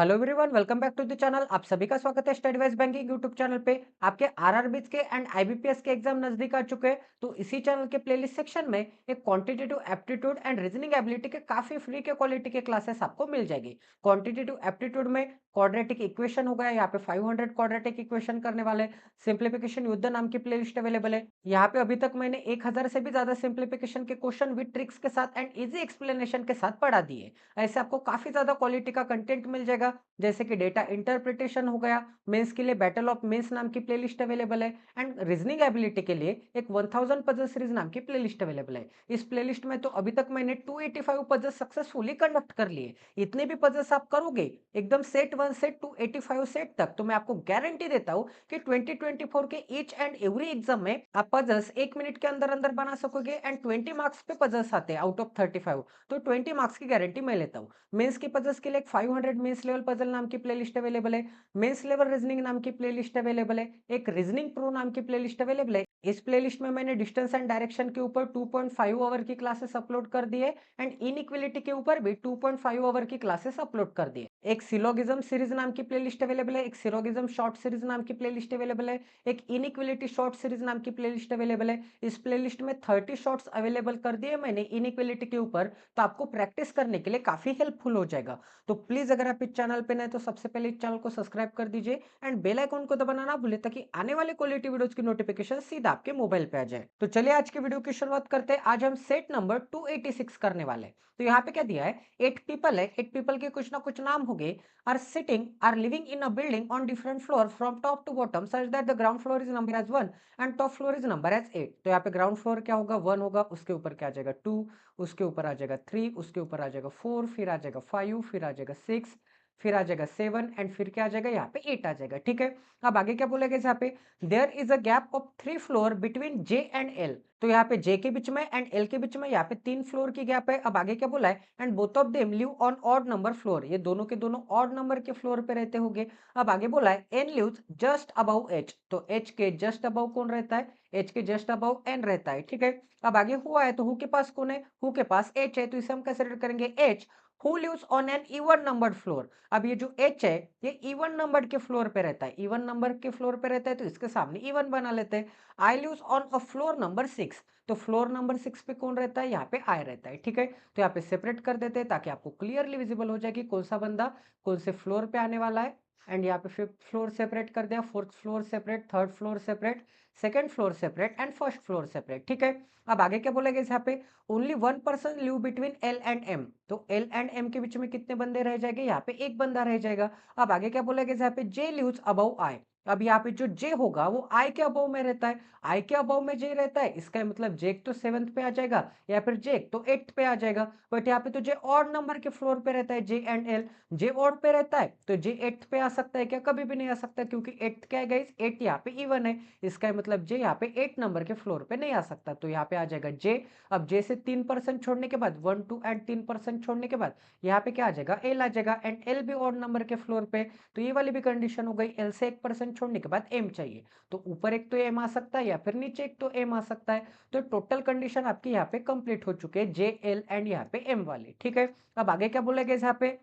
Hello everyone, welcome back to the channel. आप सभी का स्वागत है study wise banking YouTube channel पे। आपके आरआरबीज के एंड आईबीपीएस के एग्जाम नजदीक आ चुके हैं, तो इसी चैनल के प्लेलिस्ट सेक्शन में एक quantitative aptitude and reasoning ability के काफी फ्री के क्वालिटी के क्लासेस आपको मिल जाएगी। क्वांटिटेटिव एप्टीट्यूड में क्वाड्रेटिक इक्वेशन हो गया, यहाँ पे 500 क्वाड्रेटिक इक्वेशन करने वाले। सिंप्लीफिकेशन युद्ध नाम की प्लेलिस्ट अवेलेबल है। यहाँ पे अभी तक मैंने 1000 से भी ज्यादा सिंप्लीफिकेशन के क्वेश्चन विद ट्रिक्स के साथ एंड इजी एक्सप्लेनेशन के साथ पढ़ा दिए। ऐसे आपको काफी ज्यादा क्वालिटी का कंटेंट मिल जाएगा, जैसे कि डेटा इंटरप्रिटेशन हो गया। मेंस के लिए बैटल ऑफ मेंस नाम की प्लेलिस्ट अवेलेबल है एंड रीजनिंग एबिलिटी के लिए एक 1000 पजल सीरीज नाम की प्लेलिस्ट अवेलेबल है। इस प्लेलिस्ट में तो अभी तक मैंने 285 पजल सक्सेसफुली कंडक्ट कर लिए। इतने भी पजल्स आप करोगे एकदम सेट 1 से 285 सेट तक, तो मैं आपको गारंटी देता हूं कि 2024 के ईच एंड एवरी एग्जाम में आप पजल्स 1 मिनट के अंदर अंदर बना सकोगे एंड 20 मार्क्स पे पजल्स आते हैं आउट ऑफ 35। तो 20 मार्क्स की गारंटी मैं लेता हूँ। मेंस के पजल्स के लिए एक 500 मेंस लेवल पजल नाम की प्लेलिस्ट अवेलेबल है। मेंस लेवल रीजनिंग नाम की प्लेलिस्ट अवेलेबल है। एक रीजनिंग प्रो नाम की प्लेलिस्ट अवेलेबल है। इस प्लेलिस्ट में मैंने डिस्टेंस एंड डायरेक्शन के ऊपर 2.5 आवर की क्लासेस अपलोड कर दी है एंड इनइक्वालिटी के ऊपर भी 2.5 आवर की क्लासेस अपलोड कर दी है। एक सिलोगिज्म सीरीज नाम की प्लेलिस्ट अवेलेबल है। एक सिलोगिज्म शॉर्ट सीरीज नाम की प्लेलिस्ट अवेलेबल है। एक इनइक्वालिटी शॉर्ट सीरीज नाम की प्लेलिस्ट अवेलेबल है। इस प्लेलिस्ट में 30 शॉर्ट्स अवेलेबल कर दिए मैंने इनइक्वालिटी के ऊपर, तो आपको प्रैक्टिस करने के लिए काफी हेल्पफुल हो जाएगा। तो प्लीज अगर आप इस चैनल पे नए तो सबसे पहले इस चैनल को सब्सक्राइब कर दीजिए एंड बेल आइकन को दबाना ना भूले, ताकि आने वाले क्वालिटी वीडियोस की नोटिफिकेशन सीधा आपके मोबाइल पे आ जाए। तो चलिए आज की वीडियो की शुरुआत करते हैं। आज हम सेट नंबर 286 करने वाले हैं। तो यहाँ पे क्या दिया है, 8 पीपल है। 8 पीपल के कुछ ना कुछ नाम हो गए। Are sitting are living in a building on different floor from top to bottom such that the ground floor is number as 1 and top floor is number as 8। तो यहाँ पे ग्राउंड फ्लोर क्या होगा, 1 होगा, उसके ऊपर क्या आ जाएगा 2, उसके ऊपर आ जाएगा 3, उसके ऊपर आ जाएगा 4, फिर आ जाएगा 5, फिर आ जाएगा 6, फिर आ जाएगा 7 एंड फिर क्या आ जाएगा यहाँ पे 8 आ जाएगा। ठीक है। अब आगे क्या बोलेगा यहाँ पे, there is a gap of 3 floor between J and L. तो यहाँ पे जे के बीच में एंड एल के बीच में यहाँ पे 3 फ्लोर की गैप है। अब आगे क्या बोला है, and both of them live on odd number floor. ये दोनों के दोनों ऑड नंबर के फ्लोर पे रहते होंगे। अब आगे बोला है N lives just above H. तो एच के जस्ट अबव कौन रहता है, एच के जस्ट अबव एन रहता है। ठीक है। अब आगे हुआ है तो हु के पास कौन है, हु के पास एच है, तो इसे हम कैसे रेड करेंगे, H who lives on an even numbered floor. अब ये जो एच है ये इवन नंबर के फ्लोर पे रहता है, इवन नंबर के फ्लोर पे रहता है, तो इसके सामने इवन बना लेते हैं। I lives on a floor number 6। तो फ्लोर नंबर 6 पे कौन रहता है, यहाँ पे आई रहता है। ठीक है। तो यहाँ पे सेपरेट कर देते हैं ताकि आपको क्लियरली विजिबल हो जाए कि कौन सा बंदा कौन से फ्लोर पे आने वाला है। एंड यहाँ पे फिफ्थ फ्लोर सेपरेट कर दिया, fourth floor separate, third floor separate, second floor separate and first floor separate. ठीक है। अब आगे क्या बोलेगा यहाँ पे, only 1 person live between L and M. तो एल एंड एम के बीच में कितने बंदे रह जाएंगे, यहाँ पे एक बंदा रह जाएगा। अब आगे क्या बोलेगा यहाँ पे, जे लिव्स अबव आई। अब यहाँ पे जो जे होगा वो आई के अबव में रहता है। आई के अबव में जे रहता है, इसका मतलब जे तो 7th पे आ जाएगा या फिर जे तो 8th पे आ जाएगा। बट यहाँ पे तो जे ऑड नंबर के फ्लोर पे रहता है, जे एंड एल। जे ऑड पे रहता है तो जे 8th पे आ सकता है क्या, कभी भी नहीं आ सकता, क्योंकि 8th क्या है गाइस, 8 यहाँ पे इवन है। इसका मतलब जे यहाँ पे 8 नंबर के फ्लोर पे नहीं आ सकता, तो यहाँ पे आ जाएगा जे। अब जे से 3% छोड़ने के बाद 1 2 एंड 3% छोड़ने के बाद यहाँ पे क्या आ जाएगा, एल आ जाएगा एंड एल भी ऑड नंबर के फ्लोर पे। तो ये वाली भी कंडीशन हो गई, एल से 1% छोड़ने के बाद एम चाहिए। तो ऊपर एक तो एम आ सकता है या फिर नीचे एक तो एम आ सकता है। तो टोटल कंडीशन आपकी यहाँ पे कंप्लीट हो चुके हैं, जे एल एंड यहाँ पे एम वाली। ठीक है। अब आगे क्या बोलेगा यहाँ पे,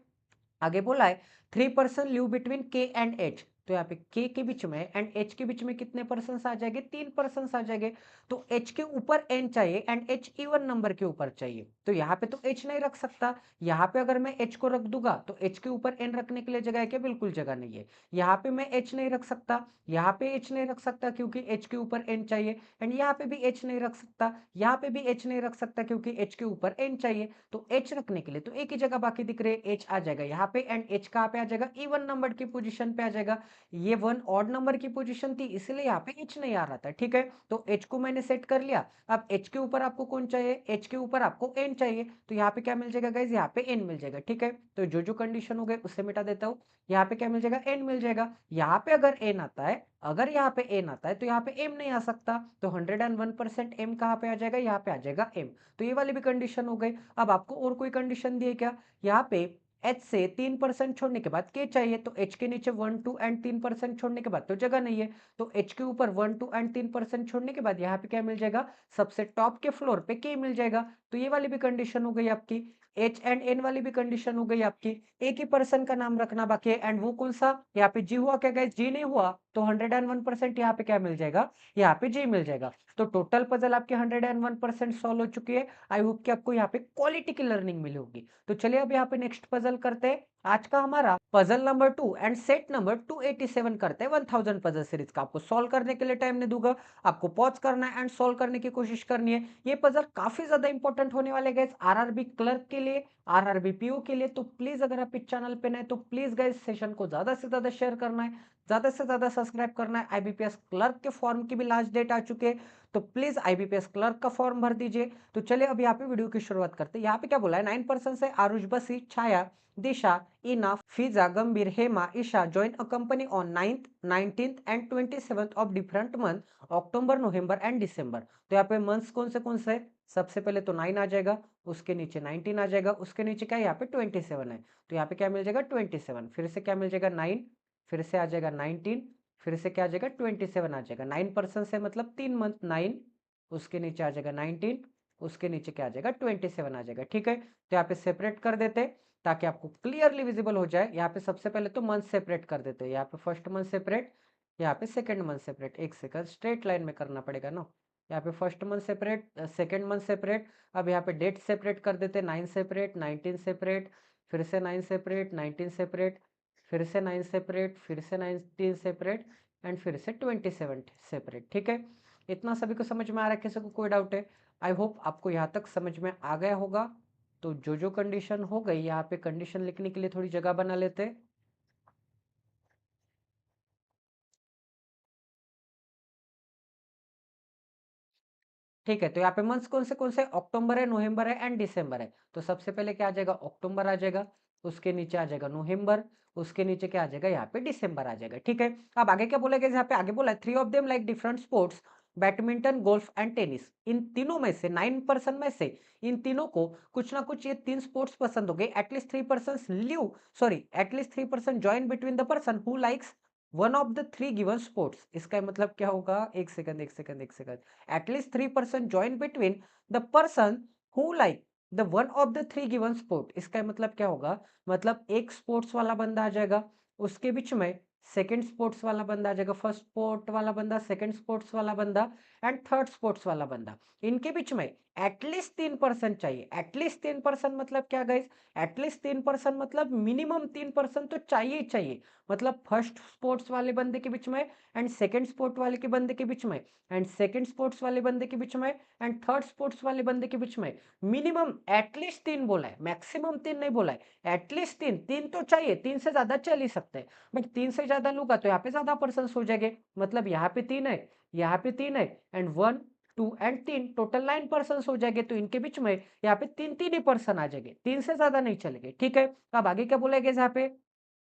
आगे बोला है 3 पर्सन लिव बिटवीन के एंड एच। तो यहाँ पे के के बीच में एंड एच के बीच में कितने पर्सन आ जाएंगे, 3 पर्सन आ जाएंगे। तो एच के ऊपर एन चाहिए एंड एच इवन नंबर के ऊपर चाहिए। तो यहाँ पे तो एच नहीं रख सकता। यहाँ पे अगर मैं एच को रख दूंगा तो एच के ऊपर एन रखने के लिए जगह है क्या, बिल्कुल जगह नहीं है। यहाँ पे मैं एच नहीं रख सकता, यहाँ पे एच नहीं रख सकता क्योंकि एच के ऊपर एन चाहिए। एंड यहाँ पे भी एच नहीं रख सकता, यहाँ पे भी एच नहीं रख सकता क्योंकि एच के ऊपर एन चाहिए। तो एच रखने के लिए तो एक ही जगह बाकी दिख रही है, एच आ जाएगा यहाँ पे एंड एच कहाँ पे आ जाएगा, इवन नंबर की पोजीशन पे आ जाएगा। ये वन ऑड नंबर की पोजीशन थी इसलिए यहाँ पे एच नहीं आ रहा था। ठीक है। तो एच को मैंने सेट कर लिया। अब एच के ऊपर आपको कौन चाहिए, एच के ऊपर आपको एन चाहिए। तो यहाँ पे क्या मिल जाएगा गाइज, यहाँ पे एन मिल जाएगा। ठीक है। तो जो जो कंडीशन हो गए उससे मिटा देता हूँ। यहाँ पे क्या मिल जाएगा, एन मिल जाएगा। यहाँ पे अगर एन आता है, अगर यहाँ पे एन आता है तो यहाँ पे एम नहीं आ सकता। तो 101% एम कहाँ पे आ जाएगा, यहाँ पे आ जाएगा एम। तो ये वाली भी कंडीशन हो गई। अब आपको और कोई कंडीशन दी है क्या, यहाँ पे एच से 3% छोड़ने के बाद के चाहिए। तो एच के नीचे 1 2 एंड 3% छोड़ने के बाद तो जगह नहीं है। तो एच के ऊपर 1 2 एंड 3% छोड़ने के बाद यहाँ पे क्या मिल जाएगा, सबसे टॉप के फ्लोर पे के मिल जाएगा। तो ये वाली भी कंडीशन हो गई आपकी। एच एंड एन वाली भी कंडीशन हो गई आपकी। एक ही पर्सन का नाम रखना बाकी है, एंड वो कौन सा, यहाँ पे जी हुआ क्या गाइस, जी नहीं हुआ तो 101% यहाँ पे क्या मिल जाएगा, यहाँ पे जी मिल जाएगा। तो टोटल पजल आपकी 101% सॉल्व हो चुकी है। आई होप कि आपको यहाँ पे क्वालिटी की लर्निंग मिली होगी। तो चलिए अब यहाँ पे नेक्स्ट पजल करते हैं। आज का हमारा puzzle number 2 and set number 287 करते हैं 1000 पजल सीरीज का। आपको सॉल्व करने के लिए टाइम नहीं दूंगा, आपको पॉज करना है एंड सॉल्व करने की कोशिश करनी है। ये पजल काफी ज्यादा इंपॉर्टेंट होने वाले गाइस आरआरबी क्लर्क के लिए, आरआरबी पीओ के लिए। तो प्लीज अगर आप इस चैनल पे नए तो प्लीज गाइस सेशन को ज्यादा से ज्यादा शेयर करना है, ज्यादा से ज्यादा सब्सक्राइब करना है। आईबीपीएस क्लर्क के फॉर्म की भी लास्ट डेट आ चुकी है, तो प्लीज आईबीपीएस क्लर्क का फॉर्म भर दीजिए। तो चलिए अब यहाँ पे वीडियो की शुरुआत करते हैं। यहाँ पे क्या बोला है, 9% से आरुष बसी, छाया, दिशा, Ina, Fiza, Gambhir, Hema, Isha join a company on 9th, 19th and 27th of different month, October, November and December. तो यहाँ पे मंथ्स कौन से, सबसे पहले तो 9 आ जाएगा, उसके नीचे 19 आ जाएगा, उसके नीचे क्या है, यहाँ पे 27 है। तो यहाँ पे क्या मिल जाएगा 27, फिर से क्या मिल जाएगा 9, फिर से आ जाएगा 19, फिर से क्या आ जाएगा 27 आ जाएगा। 9% से मतलब 3 मंथ 9, उसके नीचे आ जाएगा 19, उसके नीचे क्या आ जाएगा 27 आ जाएगा। ठीक है, तो यहाँ पे सेपरेट कर देते हैं ताकि आपको क्लियरली विजिबल हो जाए। यहाँ पे सबसे पहले तो मंथ सेपरेट कर देते हैं। यहाँ पे फर्स्ट मंथ सेपरेट, यहाँ पे सेकंड मंथ सेपरेट। एक सेकंड, स्ट्रेट लाइन में करना पड़ेगा ना। यहाँ पे first month separate, second month separate. अब यहाँ पे डेट सेपरेट कर देते हैं, 9 सेपरेट, 19 सेपरेट, फिर से 9 सेपरेट, 19 सेपरेट, फिर से 9 सेपरेट, फिर से 19 सेपरेट एंड फिर से 27 सेपरेट। ठीक है, इतना सभी को समझ में आ रहा है, किसी को कोई डाउट है? आई होप आपको यहाँ तक समझ में आ गया होगा। तो जो कंडीशन हो गई, यहाँ पे कंडीशन लिखने के लिए थोड़ी जगह बना लेते हैं। ठीक है, तो यहाँ पे मंथ्स कौन से अक्टूबर है, नवंबर है एंड दिसंबर है। तो सबसे पहले क्या आ जाएगा, अक्टूबर आ जाएगा, उसके नीचे आ जाएगा नवंबर, उसके नीचे क्या आ जाएगा, यहाँ पे दिसंबर आ जाएगा। ठीक है, अब आगे क्या बोलेगा, यहाँ पे आगे बोला है 3 of them like different sports, badminton, golf and tennis. इन तीनों में से 9% में से इन तीनों को कुछ ना कुछ ये 3 स्पोर्ट्स पसंद हो गए। At least 3% live, sorry, at least 3% join between the person who likes one of the 3 given sports. इसका मतलब क्या होगा, एक second, at least 3% join between the person who like the one of the 3 given sport. इसका मतलब क्या होगा, मतलब एक स्पोर्ट्स वाला बंदा आ जाएगा, उसके बीच में सेकंड स्पोर्ट्स वाला बंदा आ जाएगा, फर्स्ट स्पोर्ट वाला बंदा, सेकंड स्पोर्ट्स वाला बंदा एंड थर्ड स्पोर्ट्स वाला बंदा। इनके बीच में एटलीस्ट 3% चाहिए। एटलीस्ट 3% मतलब क्या गाइस, एटलीस्ट 3% मतलब मिनिमम 3% तो चाहिए ही चाहिए। मतलब फर्स्ट स्पोर्ट्स वाले बंदे के बीच में एंड सेकंड स्पोर्ट वाले के बंदे के बीच में एंड सेकंड स्पोर्ट्स वाले बंदे के बीच में एंड थर्ड स्पोर्ट्स वाले बंदे के बीच में मिनिमम एटलीस्ट 3 बोला है, मैक्सिमम 3 नहीं बोला है। एटलीस्ट 3, 3 तो चाहिए, 3 से ज्यादा चल ही सकते हैं, बट 3 से ज्यादा लूंगा तो यहाँ पे ज्यादा पर्सन हो जाएंगे। मतलब यहाँ पे 3 है, यहाँ पे 3 है एंड 1 2 एंड 3, टोटल 9% हो जाएंगे। तो इनके बीच में यहाँ पे 3 ही पर्सन आ जाएंगे, 3 से ज्यादा नहीं चलेंगे। ठीक है, अब आगे क्या बोलेगा, यहाँ पे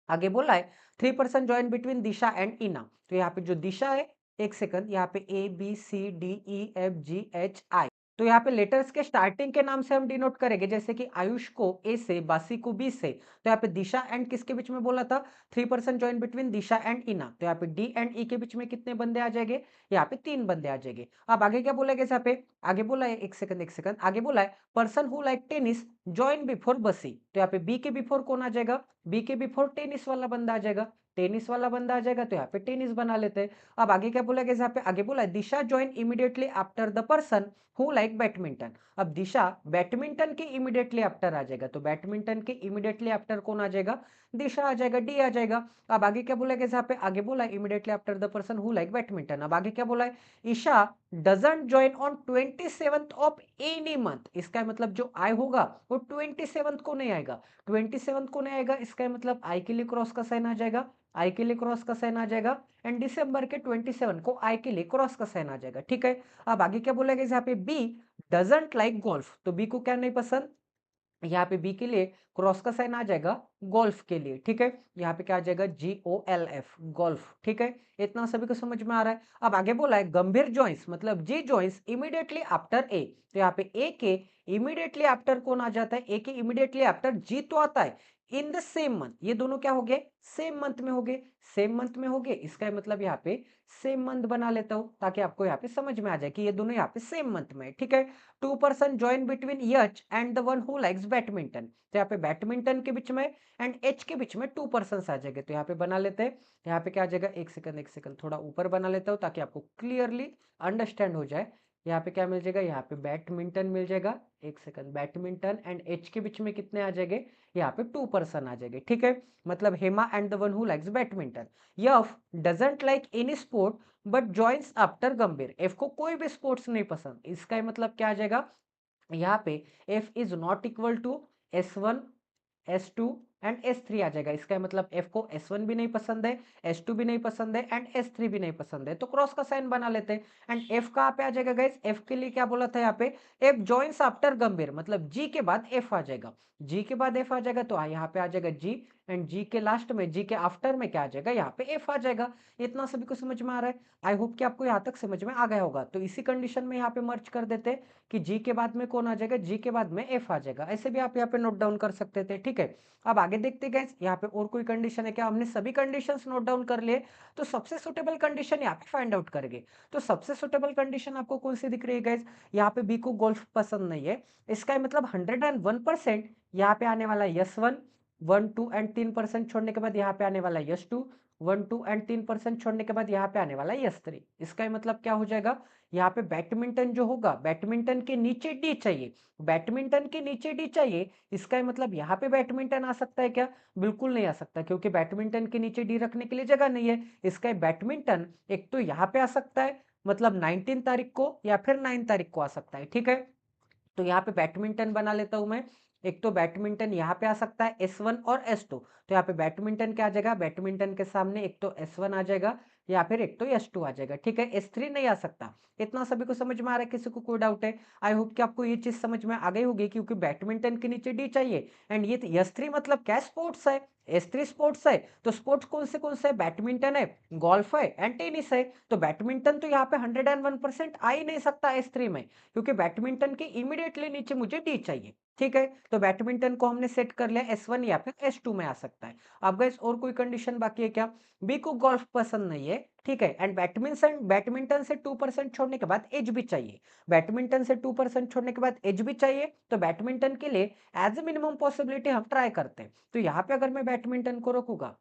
आगे बोला है 3% ज्वाइन बिटवीन दिशा एंड इना। तो यहाँ पे जो दिशा है, एक सेकंड, यहाँ पे A B C D E F G H I, तो यहाँ पे लेटर्स के स्टार्टिंग के नाम से हम डिनोट करेंगे, जैसे कि आयुष को ए से, बासी को बी से। तो यहाँ पे दिशा एंड किसके बीच में बोला था, 3% ज्वाइन बिटवीन दिशा एंड इना। तो यहाँ पे डी एंड ई के बीच में कितने बंदे आ जाएंगे, यहाँ पे 3 बंदे आ जाएंगे। अब आगे क्या बोलेगा, यहाँ पे आगे बोला है, एक सेकंड, आगे बोला है person who like tennis join before बसी। तो यहाँ पे बी के बिफोर कौन आ जाएगा, बी के बिफोर टेनिस वाला बंदा आ जाएगा, टेनिस वाला बंदा आ जाएगा, तो यहाँ पे टेनिस बना लेते हैं। अब आगे क्या बोला गया, यहाँ पे आगे बोला है Disha join immediately after the person who like badminton. अब दिशा बैडमिंटन के इमीडिएटली आफ्टर आ जाएगा, तो बैडमिंटन के इमीडिएटली आफ्टर कौन आ जाएगा, दिशा आ जाएगा, डी आ जाएगा। अब आगे क्या बोला गया, यहाँ पे आगे बोला है immediately after the person who like badminton. अब आगे क्या बोला है, Isha doesn't join on 27th of any month. इसका मतलब जो आई होगा वो 27th को नहीं आएगा, 27th को नहीं आएगा। इसका मतलब आई के लिए क्रॉस का साइन आ जाएगा, आई के लिए क्रॉस का साइन आ जाएगा एंड दिसंबर के 27 को आई के लिए क्रॉस का साइन आ जाएगा। ठीक है, अब आगे क्या बोलेगा, यहाँ पे बी डजंट लाइक गोल्फ। तो बी को क्या नहीं पसंद, यहाँ पे बी के लिए क्रॉस का साइन आ जाएगा गोल्फ के लिए। ठीक है, यहाँ पे क्या आ जाएगा, GOLF, गोल्फ। ठीक है, इतना सभी को समझ में आ रहा है। अब आगे बोला है गंभीर जॉइंस, मतलब जी जॉइंस इमीडिएटली आफ्टर ए। तो यहाँ पे ए के इमीडिएटली आफ्टर कौन आ जाता है, ए के इमीडिएटली आफ्टर जी तो आता है, इन द सेम मंथ, ये दोनों क्या हो गए, सेम मंथ में हो गए, सेम मंथ में हो गए, इसका मतलब यहाँ पे सेम मंथ बना लेता हूं ताकि आपको यहाँ पे समझ में आ जाए कि ये दोनों यहाँ पे सेम मंथ में है, ठीक है। Two person join between H and the one who likes badminton, तो यहाँ पे बैडमिंटन के बीच में एंड एच के बीच में टू पर्सन आ जाएंगे, तो यहाँ पे बना लेते हैं। यहाँ पे क्या आ जाएगा, एक सेकंड थोड़ा ऊपर बना लेता हूँ ताकि आपको क्लियरली अंडरस्टैंड हो जाए। यहाँ पे क्या मिल जाएगा, यहाँ पे बैडमिंटन मिल जाएगा, एक सेकंड, बैडमिंटन एंड एच के बीच में कितने आ जाएंगे, यहाँ पे टू पर्सन आ जाएंगे, ठीक है। मतलब Hema and the one who likes badminton. F doesn't like any sport but joins after गंभीर, एफ को कोई भी स्पोर्ट्स नहीं पसंद, इसका मतलब क्या आ जाएगा, यहाँ पे F is not equal to S1 S2 and S3 आ जाएगा, इसका मतलब F को S1 भी नहीं पसंद है, S2 भी नहीं पसंद है एंड S3 भी नहीं पसंद है, तो क्रॉस का साइन बना लेते हैं। एंड F कहाँ पे आ जाएगा गाइस, F के लिए क्या बोला था यहाँ पे, F जॉइंस आफ्टर गंभीर, मतलब G के बाद F आ जाएगा, G के बाद F आ जाएगा, तो यहाँ पे आ जाएगा G एंड G के लास्ट में, G के आफ्टर में क्या आ जाएगा, यहाँ पे F आ जाएगा। इतना सभी को समझ में आ रहा है, आई होप कि आपको यहाँ तक समझ में आ गया होगा। तो इसी कंडीशन में यहाँ पे मर्ज कर देते हैं कि G के बाद में कौन आ जाएगा, G के बाद में F आ जाएगा, ऐसे भी आप यहाँ पे नोट डाउन कर सकते थे, ठीक है। अब आगे देखते गए यहाँ पे और कोई कंडीशन है क्या, हमने सभी कंडीशंस नोट डाउन कर लिए, तो सबसे सुटेबल कंडीशन यहाँ पे फाइंड आउट करेंगे। तो सबसे सुटेबल कंडीशन आपको कौन सी दिख रही है गाइस, यहाँ पे बी को गोल्फ पसंद नहीं है, इसका मतलब 101% यहाँ पे आने वाला है यस 1 2 एंड 3% छोड़ने के बाद यहाँ पे आने वाला है यस 2 1 2 एंड 3% छोड़ने के बाद यहाँ पे आने वाला है यस 3, इसका मतलब क्या हो जाएगा, यहाँ पे बैडमिंटन जो होगा, बैडमिंटन के नीचे डी चाहिए, बैडमिंटन के नीचे डी चाहिए, इसका मतलब यहाँ पे बैडमिंटन आ सकता है क्या, बिल्कुल नहीं आ सकता, क्योंकि बैडमिंटन के नीचे डी रखने के लिए जगह नहीं है। इसका बैडमिंटन एक तो यहाँ पे आ सकता है, मतलब 19 तारीख को या फिर 9 तारीख को आ सकता है, ठीक है। तो यहाँ पे बैडमिंटन बना लेता हूं मैं, एक तो बैडमिंटन यहाँ पे आ सकता है S1 और S2, तो यहाँ पे बैडमिंटन क्या आ जाएगा, बैडमिंटन के सामने एक तो S1 आ जाएगा या फिर एक तो S2 आ जाएगा, ठीक है, S3 नहीं आ सकता। इतना सभी को समझ में आ रहा है, किसी को कोई डाउट है, आई होप कि आपको ये चीज समझ में आ गई होगी, क्योंकि बैडमिंटन के नीचे डी चाहिए एंड ये S3 मतलब क्या, स्पोर्ट्स है, S3 स्पोर्ट्स है, तो स्पोर्ट्स कौन से है, बैडमिंटन है, गोल्फ है एंड टेनिस है, तो बैडमिंटन तो यहाँ पे 101% आ ही नहीं सकता S3 में, क्योंकि बैडमिंटन के इमीडिएटली नीचे मुझे डी चाहिए, ठीक है। तो बैडमिंटन को हमने सेट कर लिया S1 या फिर S2 में आ सकता है। अब गाइस और कोई कंडीशन बाकी है क्या, बी को गोल्फ पसंद नहीं है, ठीक है, एंड बैडमिंटन से 2% छोड़ने के बाद एज भी चाहिए, बैडमिंटन से 2% छोड़ने के बाद एज भी चाहिए, तो बैडमिंटन के लिए एज ए मिनिमम पॉसिबिलिटी हम ट्राई करते हैं। तो यहाँ पे अगर मैं बैडमिंटन को रखूंगा,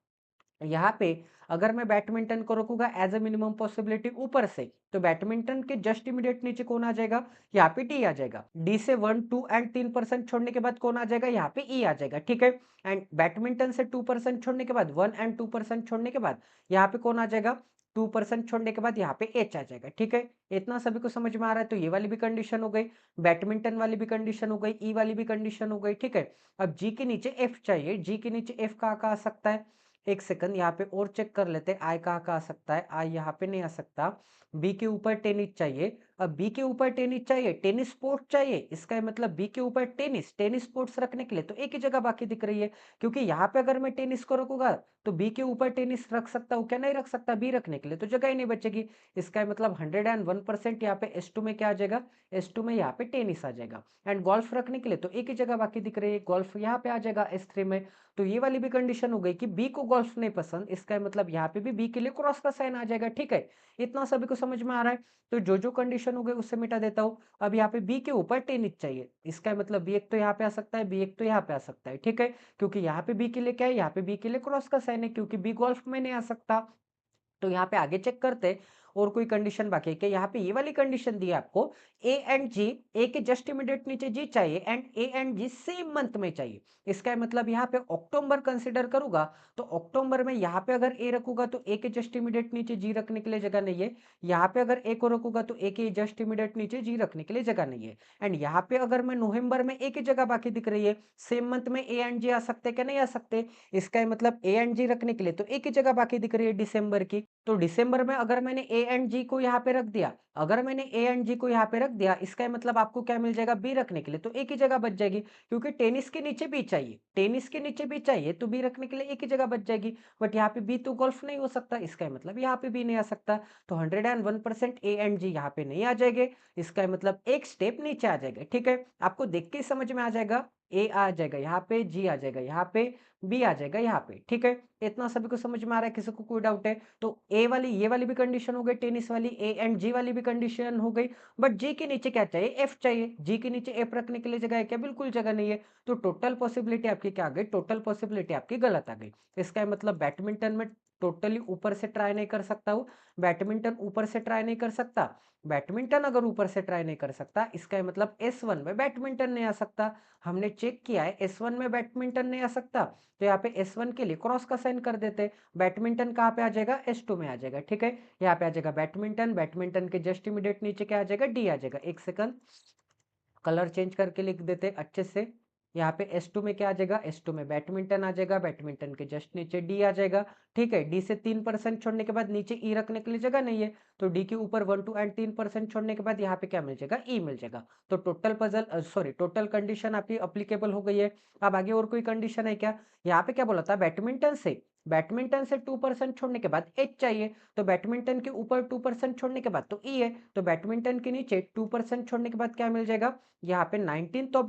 यहाँ पे अगर मैं बैडमिंटन को रखूंगा एज ए मिनिमम पॉसिबिलिटी ऊपर से, तो बैडमिंटन के जस्ट इमीडिएट नीचे कौन आ जाएगा, यहाँ पे डी आ जाएगा, डी से 1 2 एंड 3% छोड़ने के बाद कौन आ जाएगा, यहाँ पे ई आ जाएगा, ठीक है। एंड बैडमिंटन से 2% छोड़ने के बाद 1 एंड 2% छोड़ने के बाद यहाँ पे कौन आ जाएगा, 2% छोड़ने के बाद यहाँ पे एच आ जाएगा, ठीक है। इतना सभी को समझ में आ रहा है, तो ये वाली भी कंडीशन हो गई, बैडमिंटन वाली भी कंडीशन हो गई, ई वाली भी कंडीशन हो गई, ठीक है। अब जी के नीचे एफ चाहिए, जी के नीचे एफ कहाँ कहाँ आ सकता है, एक सेकंड यहाँ पे और चेक कर लेते हैं, आई कहाँ कहाँ आ सकता है, आई यहाँ पे नहीं आ सकता, बी के ऊपर टेनिस चाहिए, अब बी के ऊपर टेनिस चाहिए, टेनिस स्पोर्ट चाहिए, इसका मतलब बी के ऊपर टेनिस टेनिस स्पोर्ट्स रखने के लिए तो एक ही जगह बाकी दिख रही है, क्योंकि यहाँ पे अगर मैं टेनिस को रखूंगा तो बी के ऊपर टेनिस रख सकता हूँ क्या, नहीं रख सकता, बी रखने के लिए तो जगह ही नहीं बचेगी, इसका मतलब 101% यहाँ पे S2 में क्या आ जाएगा, S2 में यहाँ पे टेनिस आ जाएगा, एंड गोल्फ रखने के लिए तो एक ही जगह बाकी दिख रही है, गोल्फ यहाँ पे आ जाएगा S3 में। तो ये वाली भी कंडीशन हो गई कि बी को गोल्फ नहीं पसंद, इसका मतलब यहाँ पे भी बी के लिए क्रॉस का साइन आ जाएगा, ठीक है। इतना सभी को समझ में आ रहा है, तो जो जो कंडीशन हो गई उससे मिटा देता हूँ। अब यहाँ पे बी के ऊपर टेनिस चाहिए, इसका मतलब बी एक तो यहाँ पे आ सकता है, बी एक तो यहाँ पे आ सकता है, ठीक है, क्योंकि यहाँ पे बी के लिए क्या है, यहाँ पे बी के लिए क्रॉस का साइन है, क्योंकि बी गोल्फ में नहीं आ सकता। तो यहाँ पे आगे चेक करते और कोई कंडीशन बाकी है क्या, यहाँ पे ये वाली कंडीशन दी है आपको, ए एंड जी, ए के जस्ट इमीडिएट नीचे जी चाहिए and A and G same month में चाहिए, इसका मतलब यहाँ पे अक्टूबर कंसीडर करूंगा, तो अक्टूबर में यहाँ पे अगर ए रखूंगा तो ए के जस्ट इमीडिएट नीचे जी रखने के लिए जगह नहीं है, यहाँ पे अगर ए को रखूंगा तो ए के जस्ट इमीडिएट नीचे जी रखने के लिए जगह नहीं है, एंड यहाँ पे अगर मैं नवंबर में ए की जगह बाकी दिख रही है, सेम मंथ में ए एंड जी आ सकते क्या, नहीं आ सकते, इसका मतलब ए एंड जी रखने के लिए तो एक ही जगह बाकी दिख रही है दिसंबर की, तो दिसंबर में अगर मैंने ए एंड जी को यहाँ पे रख दिया, अगर मैंने ए एंड जी को यहाँ पे रख दिया, इसका मतलब आपको क्या मिल जाएगा, बी रखने के लिए तो एक ही जगह बच जाएगी, क्योंकि टेनिस के नीचे बी चाहिए, टेनिस के नीचे बी चाहिए तो बी रखने के लिए एक ही जगह बच जाएगी, बट यहाँ पे बी तो गोल्फ नहीं हो सकता, इसका मतलब यहाँ पे बी नहीं आ सकता, तो 101% ए एंड जी यहाँ पे नहीं आ जाएंगे, इसका मतलब एक स्टेप नीचे आ जाएगा, ठीक है। आपको देख के ही समझ में आ जाएगा ए आ जाएगा यहाँ पे, जी आ जाएगा यहाँ पे, बी आ जाएगा यहाँ पे, ठीक है। इतना सभी को समझ में आ रहा है, किसी को कोई डाउट है? तो ए वाली, ये वाली भी कंडीशन हो गई टेनिस वाली, ए एंड जी वाली भी कंडीशन हो गई। बट जी के नीचे क्या चाहिए? एफ चाहिए। जी के नीचे एफ रखने के लिए जगह है क्या? बिल्कुल जगह नहीं है। तो टोटल पॉसिबिलिटी आपकी क्या आ गई? टोटल पॉसिबिलिटी आपकी गलत आ गई। इसका मतलब बैडमिंटन में टोटली ऊपर से ट्राई नहीं कर सकता हूँ, बैडमिंटन ऊपर से ट्राई नहीं कर सकता। बैडमिंटन अगर ऊपर से ट्राई नहीं कर सकता, इसका ये मतलब S1 में बैडमिंटन नहीं आ सकता। हमने चेक किया है S1 में बैडमिंटन नहीं आ सकता, तो यहाँ पे S1 के लिए क्रॉस का साइन कर देते हैं। बैडमिंटन कहाँ पे आ जाएगा? S2 में आ जाएगा, ठीक है। यहाँ पे आ जाएगा बैडमिंटन, बैडमिंटन के जस्ट इमीडिएट नीचे क्या आ जाएगा? डी आ जाएगा। एक सेकंड, कलर चेंज करके लिख देते हैं अच्छे से। यहाँ पे S2 में क्या आ जाएगा? S2 में बैडमिंटन आ जाएगा, बैडमिंटन के जस्ट नीचे डी आ जाएगा, ठीक है। डी से 3% छोड़ने के बाद नीचे ई रखने के लिए जगह नहीं है, तो डी के ऊपर 1 2 एंड 3% छोड़ने के बाद यहाँ पे क्या मिल जाएगा? ई मिल जाएगा। तो टोटल कंडीशन आपकी अप्लीकेबल हो गई है। अब आगे और कोई कंडीशन है क्या? यहाँ पे क्या बोला था? बैडमिंटन से 2% छोड़ने के बाद एच चाहिए, तो बैडमिंटन के ऊपर 2% छोड़ने के बाद तो ई है, तो बैडमिंटन के नीचे 2% छोड़ने के बाद क्या मिल जाएगा? यहाँ पे 19th ऑफ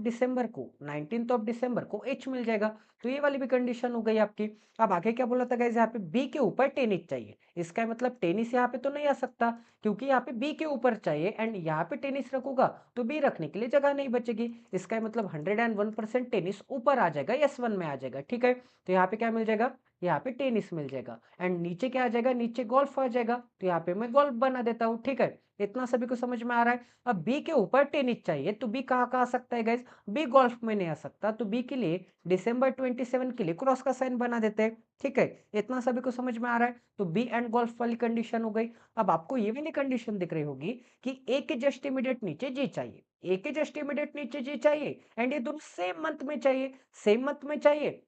दिसंबर को एच मिल जाएगा। तो ये वाली भी कंडीशन हो गई आपकी। अब आगे क्या बोला था गाइस? यहाँ पे बी के ऊपर टेनिस चाहिए। इसका मतलब टेनिस यहाँ पे तो नहीं आ सकता, क्योंकि यहाँ पे बी के ऊपर चाहिए एंड यहाँ पे टेनिस रखूंगा तो बी रखने के लिए जगह नहीं बचेगी। इसका मतलब 101% टेनिस ऊपर आ जाएगा, S1 में आ जाएगा, ठीक है। तो यहाँ पे क्या मिल जाएगा? यहाँ पे टेनिस मिल जाएगा एंड नीचे क्या आ जाएगा? नीचे गोल्फ आ जाएगा, तो यहाँ पे मैं गोल्फ बना देता हूँ, ठीक है। इतना सभी को समझ में आ रहा है? अब बी के ऊपर टेनिस चाहिए, तो बी कहाँ कहाँ आ सकता है गाइस? बी गोल्फ में नहीं आ सकता, तो बी के लिए December 27 के लिए क्रॉस का साइन बना देते हैं, ठीक है। इतना सभी को समझ में आ रहा है? तो बी एंड गोल्फ वाली कंडीशन हो गई। अब आपको ये वाली कंडीशन दिख रही होगी कि ए के जस्ट इमीडिएट नीचे जी चाहिए, ए के जस्ट इमीडिएट नीचे जी चाहिए एंड ये दोनों सेम मंथ में चाहिए, सेम मंथ में चाहिए।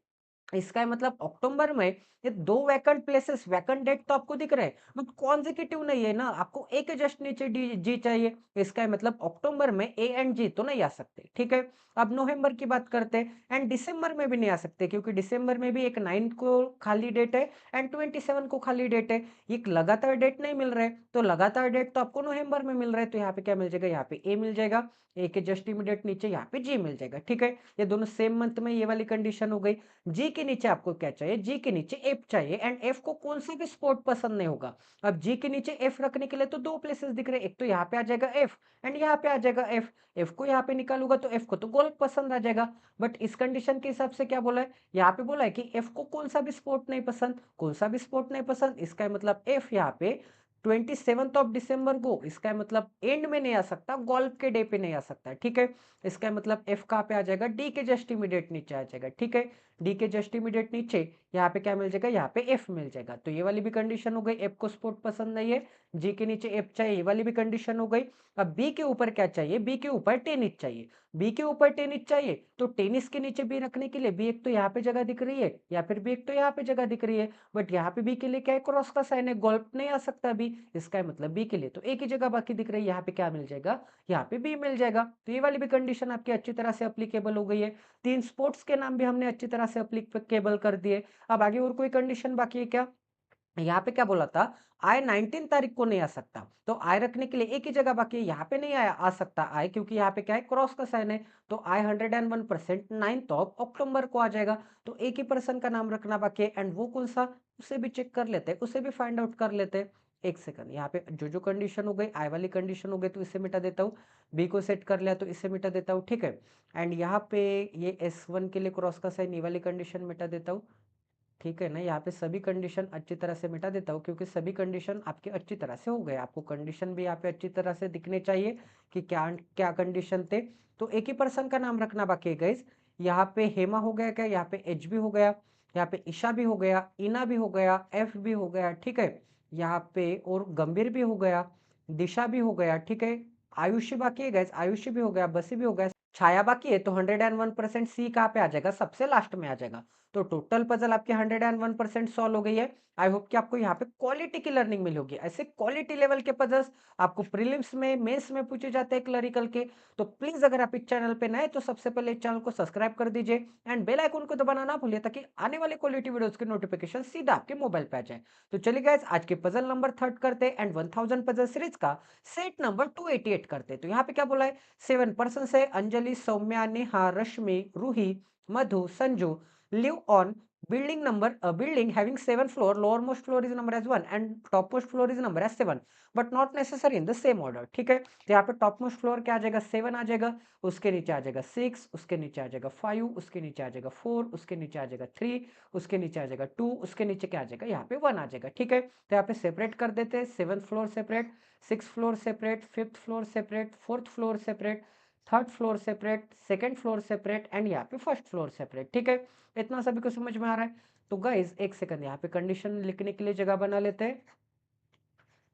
इसका मतलब अक्टूबर में ये 2 वैकेंट प्लेसेस, वैकेंट डेट तो आपको दिख रहे हैं, बट कॉन्सेक्यूटिव नहीं है ना, आपको ए के जस्ट नीचे डी जी चाहिए। इसका मतलब अक्टूबर में ए एंड जी तो नहीं आ सकते, ठीक है। अब नवंबर की बात करते हैं एंड दिसंबर में भी नहीं आ सकते, क्योंकि दिसंबर में भी एक 9 को खाली डेट है एंड 27 को खाली डेट है। ये लगातार डेट नहीं मिल रहे, तो लगातार डेट तो आपको नवंबर में मिल रहा है, तो यहाँ पे क्या मिल जाएगा? यहाँ पे ए मिल जाएगा, ए के जस्ट इमीडिएट नीचे यहाँ पे जी मिल जाएगा, ठीक है। ये दोनों सेम मंथ में, ये वाली कंडीशन हो गई। जी के नीचे आपको क्या चाहिए? जी के नीचे एफ चाहिए एंड एफ को कौन सा भी स्पोर्ट पसंद नहीं होगा। अब जी के नीचे एफ रखने के लिए तो दो प्लेसेस दिख रहे हैं, एक तो यहाँ पे आ जाएगा एफ एंड यहाँ पे आ जाएगा एफ। एफ को यहाँ पे निकालूंगा तो एफ को तो गोल्फ पसंद आ जाएगा। बट इस कंडीशन के हिसाब से क्या बोला है? यहाँ पे बोला है कि एफ को कौन सा भी स्पोर्ट नहीं पसंद, कौन सा भी स्पोर्ट नहीं पसंद। इसका मतलब एफ यहाँ पे 27 को, इसका मतलब एंड में नहीं आ सकता, गोल्फ के डे पे नहीं आ सकता, ठीक है। इसका मतलब एफ कहाँ पे आ जाएगा? डी के जस्ट इमीडिएट नीचे आ जाएगा, ठीक है। डी के जस्ट इमीडिएट नीचे यहाँ पे क्या मिल जाएगा? यहाँ पे एफ मिल जाएगा। तो ये वाली भी कंडीशन हो गई, एफ को स्पोर्ट पसंद नहीं है, जी के नीचे एफ चाहिए, ये वाली भी कंडीशन हो गई। अब बी के ऊपर क्या चाहिए? बी के ऊपर टेनिस चाहिए। बी के ऊपर टेनिस चाहिए, तो टेनिस के नीचे बी रखने के लिए बी एक तो यहाँ पे जगह दिख रही है, या फिर बी एक तो यहाँ पे जगह दिख रही है, बट यहाँ पे बी के लिए क्या है? क्रॉस का साइन है, गोल्फ नहीं आ सकता बी। इसका मतलब बी के लिए तो एक ही जगह बाकी दिख रही है, यहाँ पे क्या मिल जाएगा? यहाँ पे बी मिल जाएगा। तो ये वाली भी कंडीशन आपकी अच्छी तरह से अप्लीकेबल हो गई है। 3 स्पोर्ट्स के नाम भी हमने अच्छी तरह से अप्लीकेबल कर दिए। अब आगे और कोई कंडीशन बाकी है क्या? यहाँ पे क्या बोला था? आय 19 तारीख को नहीं आ सकता, तो आय रखने के लिए एक ही जगह बाकी है, यहाँ पे नहीं आया आ सकता आय, क्योंकि यहाँ पे क्या है? क्रॉस का साइन है। तो आय 101% 9th ऑफ अक्टूबर को आ जाएगा। तो एक ही पर्सन का नाम रखना बाकी है एंड वो कौन सा? उसे भी चेक कर लेते हैं, उसे भी फाइंड आउट कर लेते हैं। एक सेकंड, यहाँ पे जो जो कंडीशन हो गई, आय वाली कंडीशन हो गई तो इसे मिटा देता हूँ, बी को सेट कर लिया तो इसे मिटा देता हूँ, ठीक है। एंड यहाँ पे ये S1 के लिए क्रॉस का साइन, ये वाली कंडीशन मिटा देता हूँ, ठीक है ना। यहाँ पे सभी कंडीशन अच्छी तरह से मिटा देता हूँ, क्योंकि सभी कंडीशन आपके अच्छी तरह से हो गए। आपको कंडीशन भी यहाँ पे अच्छी तरह से दिखने चाहिए कि क्या क्या कंडीशन थे। तो एक ही पर्सन का नाम रखना बाकी है गाइस। यहाँ पे हेमा हो गया क्या? यहाँ पे एच भी हो गया, यहाँ पे ईशा भी हो गया, इना भी हो गया, एफ भी हो गया, ठीक है। यहाँ पे और गंभीर भी हो गया, दिशा भी हो गया, ठीक है। आयुष्य बाकी है गाइस, आयुष्य भी हो गया, बसी भी हो गया, छाया बाकी है। तो 101% सी कहाँ पे आ जाएगा? सबसे लास्ट में आ जाएगा। तो टोटल पजल आपकी 101% सॉल्व हो गई है। आई होप कि आपको यहाँ पे क्वालिटी की लर्निंग मिली होगी। ऐसे क्वालिटी लेवल के पजल्स आपको प्रीलिम्स में, मेंस में पूछे जाते हैं क्लरिकल के। तो प्लीज अगर आप इस चैनल पे नए तो सबसे पहले इस चैनल को सब्सक्राइब कर दीजिए एंड बेल आइकन को दबाना ना भूलिए, ताकि आने वाले क्वालिटी वीडियोस के नोटिफिकेशन सीधा आपके मोबाइल पे आ जाए। तो चलिए गाइस, आज के पजल नंबर 3 करते हैं एंड 1000 पजल सीरीज का सेट नंबर 288 करते हैं। तो यहाँ पे क्या बोला है, 7 पर्सन है, अंजलि, सौम्या, नेहा, रश्मि, रूही, मधु, Sanju live on building having 7 floor. Lowermost floor is number as 1 and topmost floor is number as 7, but not necessary in the same order. ठीक है, तो यहाँ पे टॉपमोस्ट फ्लोर क्या आ जाएगा, 7 आ जाएगा, उसके नीचे आ जाएगा 6, उसके नीचे आ जाएगा 5, उसके नीचे आ जाएगा 4, उसके नीचे आ जाएगा 3, उसके नीचे आ जाएगा 2, उसके नीचे क्या आ जाएगा, यहाँ पे 1 आ जाएगा। ठीक है, तो यहाँ पे सेपरेट कर देते हैं, 7th floor separate, 6th floor separate, 5th floor separate, 4th floor separate, 3rd floor separate, 2nd floor separate and यहाँ पे 1st फ्लोर सेपरेट। ठीक है, इतना सभी को समझ में आ रहा है। तो गाइज एक सेकंड, यहाँ पे कंडीशन लिखने के लिए जगह बना लेते हैं,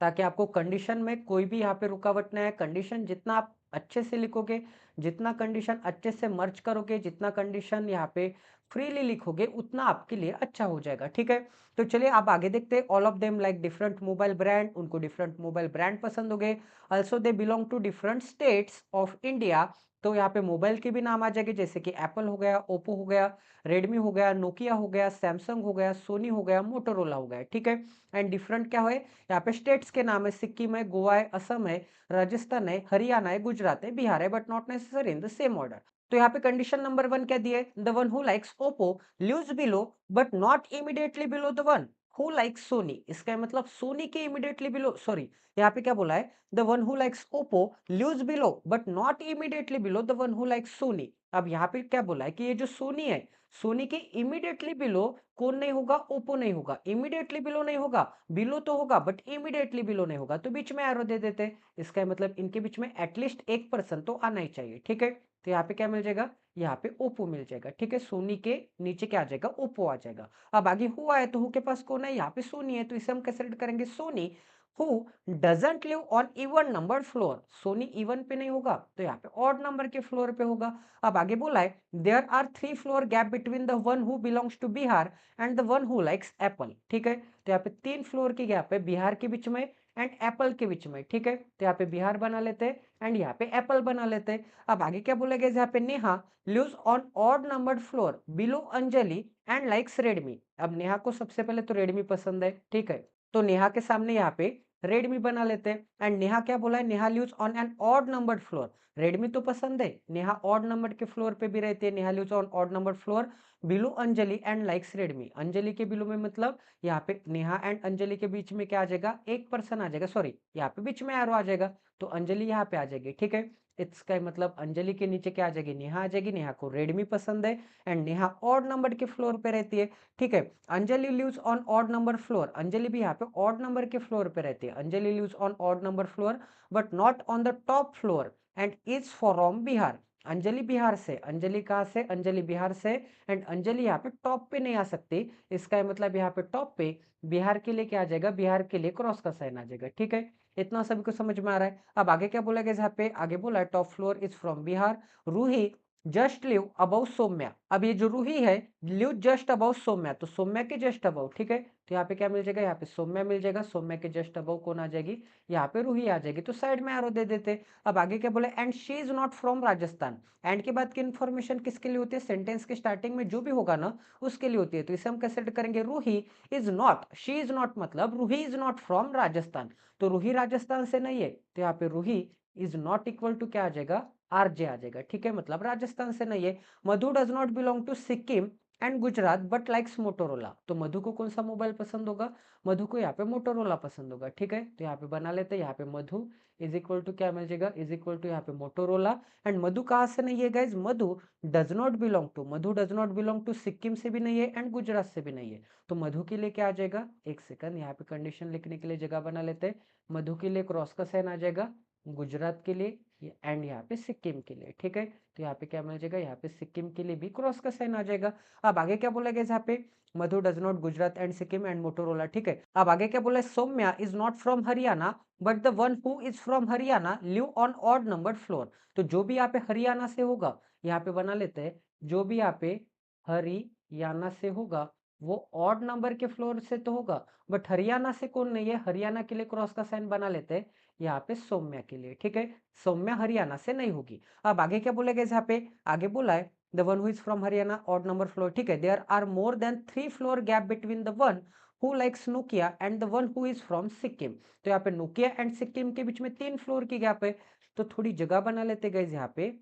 ताकि आपको कंडीशन में कोई भी यहाँ पे रुकावट ना है। कंडीशन जितना आप अच्छे से लिखोगे, जितना कंडीशन अच्छे से मर्ज करोगे, जितना कंडीशन यहाँ पे फ्रीली लिखोगे, उतना आपके लिए अच्छा हो जाएगा। ठीक है, तो चलिए आप आगे देखते हैं। All of them like different mobile brand, उनको डिफरेंट मोबाइल ब्रांड पसंद हो गए। Also they belong to different states of India, तो यहाँ पे मोबाइल के भी नाम आ जाएंगे, जैसे कि एप्पल हो गया, ओप्पो हो गया, रेडमी हो गया, नोकिया हो गया, सैमसंग हो गया, सोनी हो गया, मोटोरोला हो गया। ठीक है, एंड डिफरेंट क्या है, यहाँ पे स्टेट्स के नाम है, सिक्किम है, गोवा है, असम है, राजस्थान है, हरियाणा है, गुजरात है, बिहार है, but not necessary in the same order. तो यहाँ पे कंडीशन नंबर 1 क्या दिए, the one who likes Oppo lives below but not immediately below the one who likes Sony. इसका मतलब सोनी के इमीडिएटली बिलो, सॉरी, यहाँ पे क्या बोला है, the one who likes Oppo lives below but not immediately below the one who likes Sony. अब यहाँ पे क्या बोला है कि ये जो सोनी है, सोनी के इमीडिएटली बिलो कौन नहीं होगा, ओप्पो नहीं होगा। इमीडिएटली बिलो नहीं होगा, बिलो तो होगा बट इमीडिएटली बिलो नहीं होगा, तो बीच में एरो दे देते हैं। इसका मतलब इनके बीच में एटलीस्ट एक पर्सन तो आना ही चाहिए। ठीक है, तो यहाँ पे क्या मिल जाएगा, यहाँ पे ओप्पो मिल जाएगा। ठीक है, सोनी के नीचे क्या आ जाएगा, ओप्पो आ जाएगा। अब आगे हु आए, तो हु के पास कौन है, यहाँ पे सोनी है, तो इसे हम कैसे करेंगे, Sony who doesn't live on even number floor. Sony even पे नहीं होगा, तो यहाँ पे ऑड नंबर के फ्लोर पे होगा। अब आगे बोला है, there are 3 floor gap between the one who belongs to Bihar and the one who likes Apple. ठीक है, तो यहाँ पे 3 फ्लोर की गैप है, बिहार के बीच में एंड एप्पल के बीच में। ठीक है, तो यहाँ पे बिहार बना लेते हैं एंड यहाँ पे एप्पल बना लेते हैं। अब आगे क्या बोलेगा, यहाँ पे Neha lives on odd numbered floor below Anjali and likes Redmi. अब नेहा को सबसे पहले तो रेडमी पसंद है। ठीक है, तो नेहा के सामने यहाँ पे रेडमी बना लेते हैं एंड नेहा क्या बोला है, Neha lives on an odd numbered floor. Redmi तो पसंद है, नेहा ऑड नंबर के फ्लोर पे भी रहती है, Neha lives on odd number floor below Anjali and likes Redmi. Anjali के बिलो में मतलब यहाँ पे नेहा एंड अंजलि के बीच में क्या आ जाएगा, एक पर्सन आ जाएगा, सॉरी यहाँ पे बीच में एरो आ जाएगा, तो अंजलि यहाँ पे आ जाएगी। ठीक है, इसका मतलब अंजलि के नीचे क्या आ जाएगी, नेहा आ जाएगी। नेहा को रेडमी पसंद है एंड नेहा ऑड नंबर के फ्लोर पे रहती है। ठीक है, Anjali lives on odd number floor, Anjali भी यहाँ पे ऑड नंबर के फ्लोर पे रहती है। Anjali lives on odd number floor but not on the top floor and is from Bihar. Anjali Bihar से, अंजलि कहाँ से, अंजलि बिहार से एंड अंजलि यहाँ पे टॉप पे नहीं आ सकती। इसका मतलब यहाँ पे टॉप पे बिहार के लिए क्या आ जाएगा, बिहार के लिए क्रॉस का साइन आ जाएगा। ठीक है, इतना सभी को समझ में आ रहा है। अब आगे क्या बोला गया, यहाँ पे आगे बोला है top floor is from Bihar, Ruhi just live above Saumya. अब ये जो रूही है, लिव जस्ट अबाउ सौम्या, तो सौम्या के जस्ट अबाउ। ठीक है, तो यहाँ पे क्या मिल जाएगा, यहाँ पे सौम्या मिल जाएगा, सौम्या के जस्ट अबाउ कौन आ जाएगी, यहाँ पे रूही आ जाएगी, तो साइड में एरो दे देते। अब आगे क्या बोले, and she is not from Rajasthan. And के बाद की इन्फॉर्मेशन किसके लिए होती है, सेंटेंस के स्टार्टिंग में जो भी होगा ना उसके लिए होती है, तो इसे हम कैसे करेंगे, Roohi is not, she is not मतलब Roohi is not from Rajasthan, तो रूही राजस्थान से नहीं है, तो यहाँ पे Roohi is not equal to क्या आ जाएगा, आरजे आ जाएगा। ठीक है, मतलब राजस्थान से नहीं है। Madhu does not belong to Sikkim and Gujarat but likes Motorola, तो मधु को कौन सा मोबाइल पसंद होगा, मधु को यहाँ पे मोटोरोला पसंद होगा। ठीक है, तो यहाँ पे बना लेते हैं, यहाँ पे मधु इज इक्वल टू क्या मिल जाएगा, इज इक्वल टू यहाँ पे मोटोरोला। एंड मधु कहाँ से नहीं है guys, Madhu does not belong to, Madhu does not belong to Sikkim से भी नहीं है एंड गुजरात से भी नहीं है, तो मधु के लिए क्या आ जाएगा, एक सेकंड, यहाँ पे कंडीशन लिखने के लिए जगह बना लेते हैं। मधु के लिए क्रॉस का साइन आ जाएगा, गुजरात के लिए एंड यहाँ पे सिक्किम के लिए। ठीक है, तो यहाँ पे क्या मिल जाएगा, यहाँ पे सिक्किम के लिए भी क्रॉस का साइन आ जाएगा। अब आगे क्या बोला गया, यहाँ पे Madhu does not Gujarat and Sikkim and Motorola. ठीक है, अब आगे क्या बोला है, Saumya is not from Haryana but the one who is from Haryana live on odd number floor, तो जो भी यहाँ पे हरियाणा से होगा, यहाँ पे बना लेते हैं, जो भी यहाँ पे हरियाणा याना से होगा, वो ऑड नंबर के फ्लोर से तो होगा, बट हरियाणा से कौन नहीं है, हरियाणा के लिए क्रॉस का साइन बना लेते हैं यहाँ पे सौम्या के लिए, ठीक है। सौम्या हरियाणा से नहीं होगी। अब आगे क्या बोलेगा यहाँ पे, आगे बोला है the one who is from Haryana odd number floor, ठीक है। There are more than 3 floor gap between the one who likes Nokia and the one who is from Sikkim. तो यहाँ पे नोकिया एंड सिक्किम के बीच में 3 फ्लोर की गैप है, तो थोड़ी जगह बना लेते गए यहाँ पे,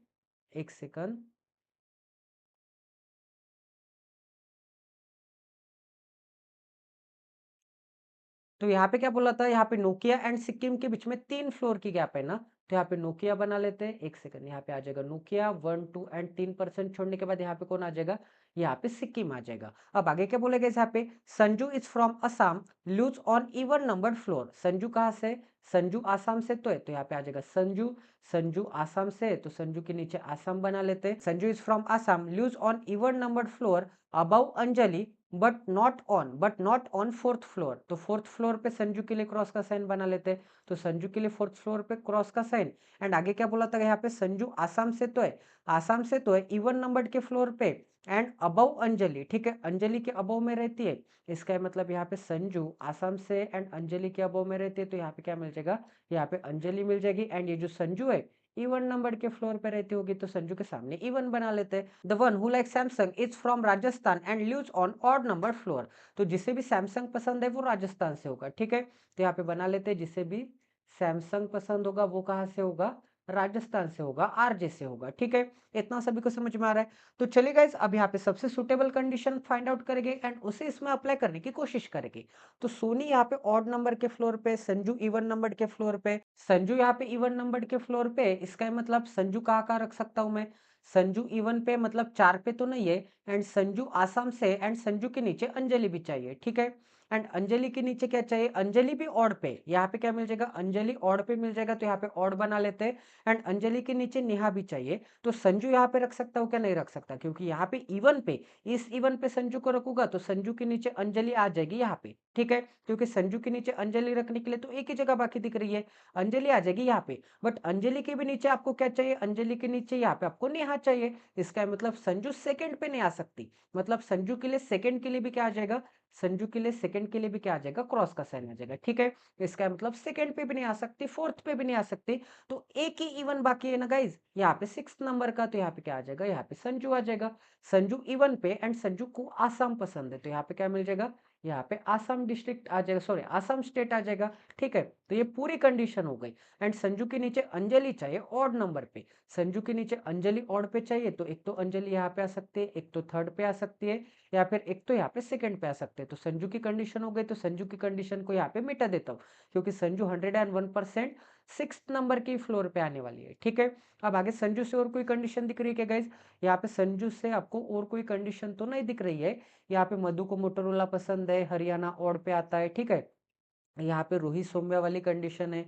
एक सेकंड। तो यहाँ पे क्या बोला था, यहाँ पे नोकिया एंड सिक्किम के बीच में 3 फ्लोर की गैप है ना, तो यहाँ पे नोकिया बना लेते हैं, एक सेकंड। यहाँ पे आ जाएगा नोकिया 1 2 एंड 3% छोड़ने के बाद यहाँ पे कौन आ जाएगा, यहाँ पे सिक्किम आ जाएगा। अब आगे क्या बोलेगा यहाँ पे, Sanju is from Assam lose on even number floor. Sanju कहाँ से, संजू आसाम से तो है, तो यहाँ पे आ जाएगा संजू, संजू आसाम से है, तो संजू के नीचे आसाम बना लेते हैं। Sanju is from Assam lose on even number floor above Anjali but not on fourth floor. तो फोर्थ फ्लोर पे संजू के लिए क्रॉस का साइन बना लेते हैं, तो संजू के लिए फोर्थ फ्लोर पे क्रॉस का साइन। एंड आगे क्या बोला था यहाँ पे, संजू आसाम से तो है, आसाम से तो है इवन नंबर के फ्लोर पे एंड अबव अंजलि, ठीक है, अंजलि के अबव में रहती है। इसका मतलब यहाँ पे संजू आसाम से एंड अंजलि के अबव में रहती है, तो यहाँ पे क्या मिल जाएगा, यहाँ पे अंजलि मिल जाएगी। एंड ये जो संजू है इवन नंबर के फ्लोर पे रहती होगी, तो संजू के सामने इवन बना लेते हैं। The one who like Samsung is from Rajasthan and lives on odd number floor. तो जिसे भी सैमसंग पसंद है वो राजस्थान से होगा, ठीक है। तो यहाँ पे बना लेते हैं, जिसे भी सैमसंग पसंद होगा वो कहाँ से होगा, राजस्थान से होगा, आरजे से होगा, ठीक है। इतना सभी को समझ में आ रहा है। तो चलिए गाइस, अब यहाँ पे सबसे सुटेबल कंडीशन फाइंड आउट करेंगे एंड उसे इसमें अप्लाई करने की कोशिश करेंगे। तो सोनी यहाँ पे ऑड नंबर के फ्लोर पे, संजू इवन नंबर के फ्लोर पे, संजू यहाँ पे इवन नंबर के फ्लोर पे, इसका मतलब संजू कहाँ कहाँ रख सकता हूं मैं, संजू इवन पे मतलब 4 पे तो नहीं है, एंड संजू आसाम से, एंड संजू के नीचे अंजलि भी चाहिए, ठीक है। एंड अंजलि के नीचे क्या चाहिए, अंजलि भी ऑड पे, यहाँ पे क्या मिल जाएगा, अंजलि ऑड पे मिल जाएगा, तो यहाँ पे ऑड बना लेते हैं। एंड अंजलि के नीचे नेहा भी चाहिए, तो संजू यहाँ पे रख सकता हूँ क्या, नहीं रख सकता, क्योंकि यहाँ पे इवन पे, इस इवन पे संजू को रखूंगा तो संजू के नीचे अंजलि आ जाएगी यहाँ पे, ठीक है। क्योंकि संजू के नीचे अंजलि रखने के लिए तो एक ही जगह बाकी दिख रही है, अंजलि आ जाएगी यहाँ पे। बट अंजलि के भी नीचे आपको क्या चाहिए, अंजलि के नीचे यहाँ पे आपको नेहा चाहिए। इसका मतलब संजू सेकंड पे नहीं आ सकती, मतलब संजू के लिए सेकंड के लिए भी क्या आ जाएगा, संजू के लिए सेकंड के लिए भी क्या आ जाएगा, क्रॉस का साइन आ जाएगा, ठीक है। इसका मतलब सेकंड पे भी नहीं आ सकती, फोर्थ पे भी नहीं आ सकती, तो एक ही इवन बाकी है ना गाइज, यहाँ पे 6 नंबर का, तो यहाँ पे क्या आ जाएगा, यहाँ पे संजू आ जाएगा। संजू इवन पे एंड संजू को आसाम पसंद है, तो यहाँ पे क्या मिल जाएगा, यहाँ पे आसाम डिस्ट्रिक्ट आ जाएगा, सॉरी आसाम स्टेट आ जाएगा, ठीक है। तो ये पूरी कंडीशन हो गई। एंड संजू के नीचे अंजलि चाहिए ऑड नंबर पे, संजू के नीचे अंजलि ऑड पे चाहिए, तो एक तो अंजलि यहाँ पे आ सकती है, एक तो थर्ड पे आ सकती है, या फिर एक तो यहाँ पे सेकंड पे आ सकते हैं। तो संजू की कंडीशन हो गई, तो संजू की कंडीशन को यहाँ पे मिटा देता हूँ, क्योंकि संजू 101% 6 नंबर की फ्लोर पे आने वाली है, ठीक है। अब आगे संजू से और कोई कंडीशन दिख रही है क्या गाइज, यहाँ पे संजू से आपको और कोई कंडीशन तो नहीं दिख रही है। यहाँ पे मधु को मोटरोला पसंद है, हरियाणा ऑड पे आता है, ठीक है। यहाँ पे रोहित सौम्या वाली कंडीशन है,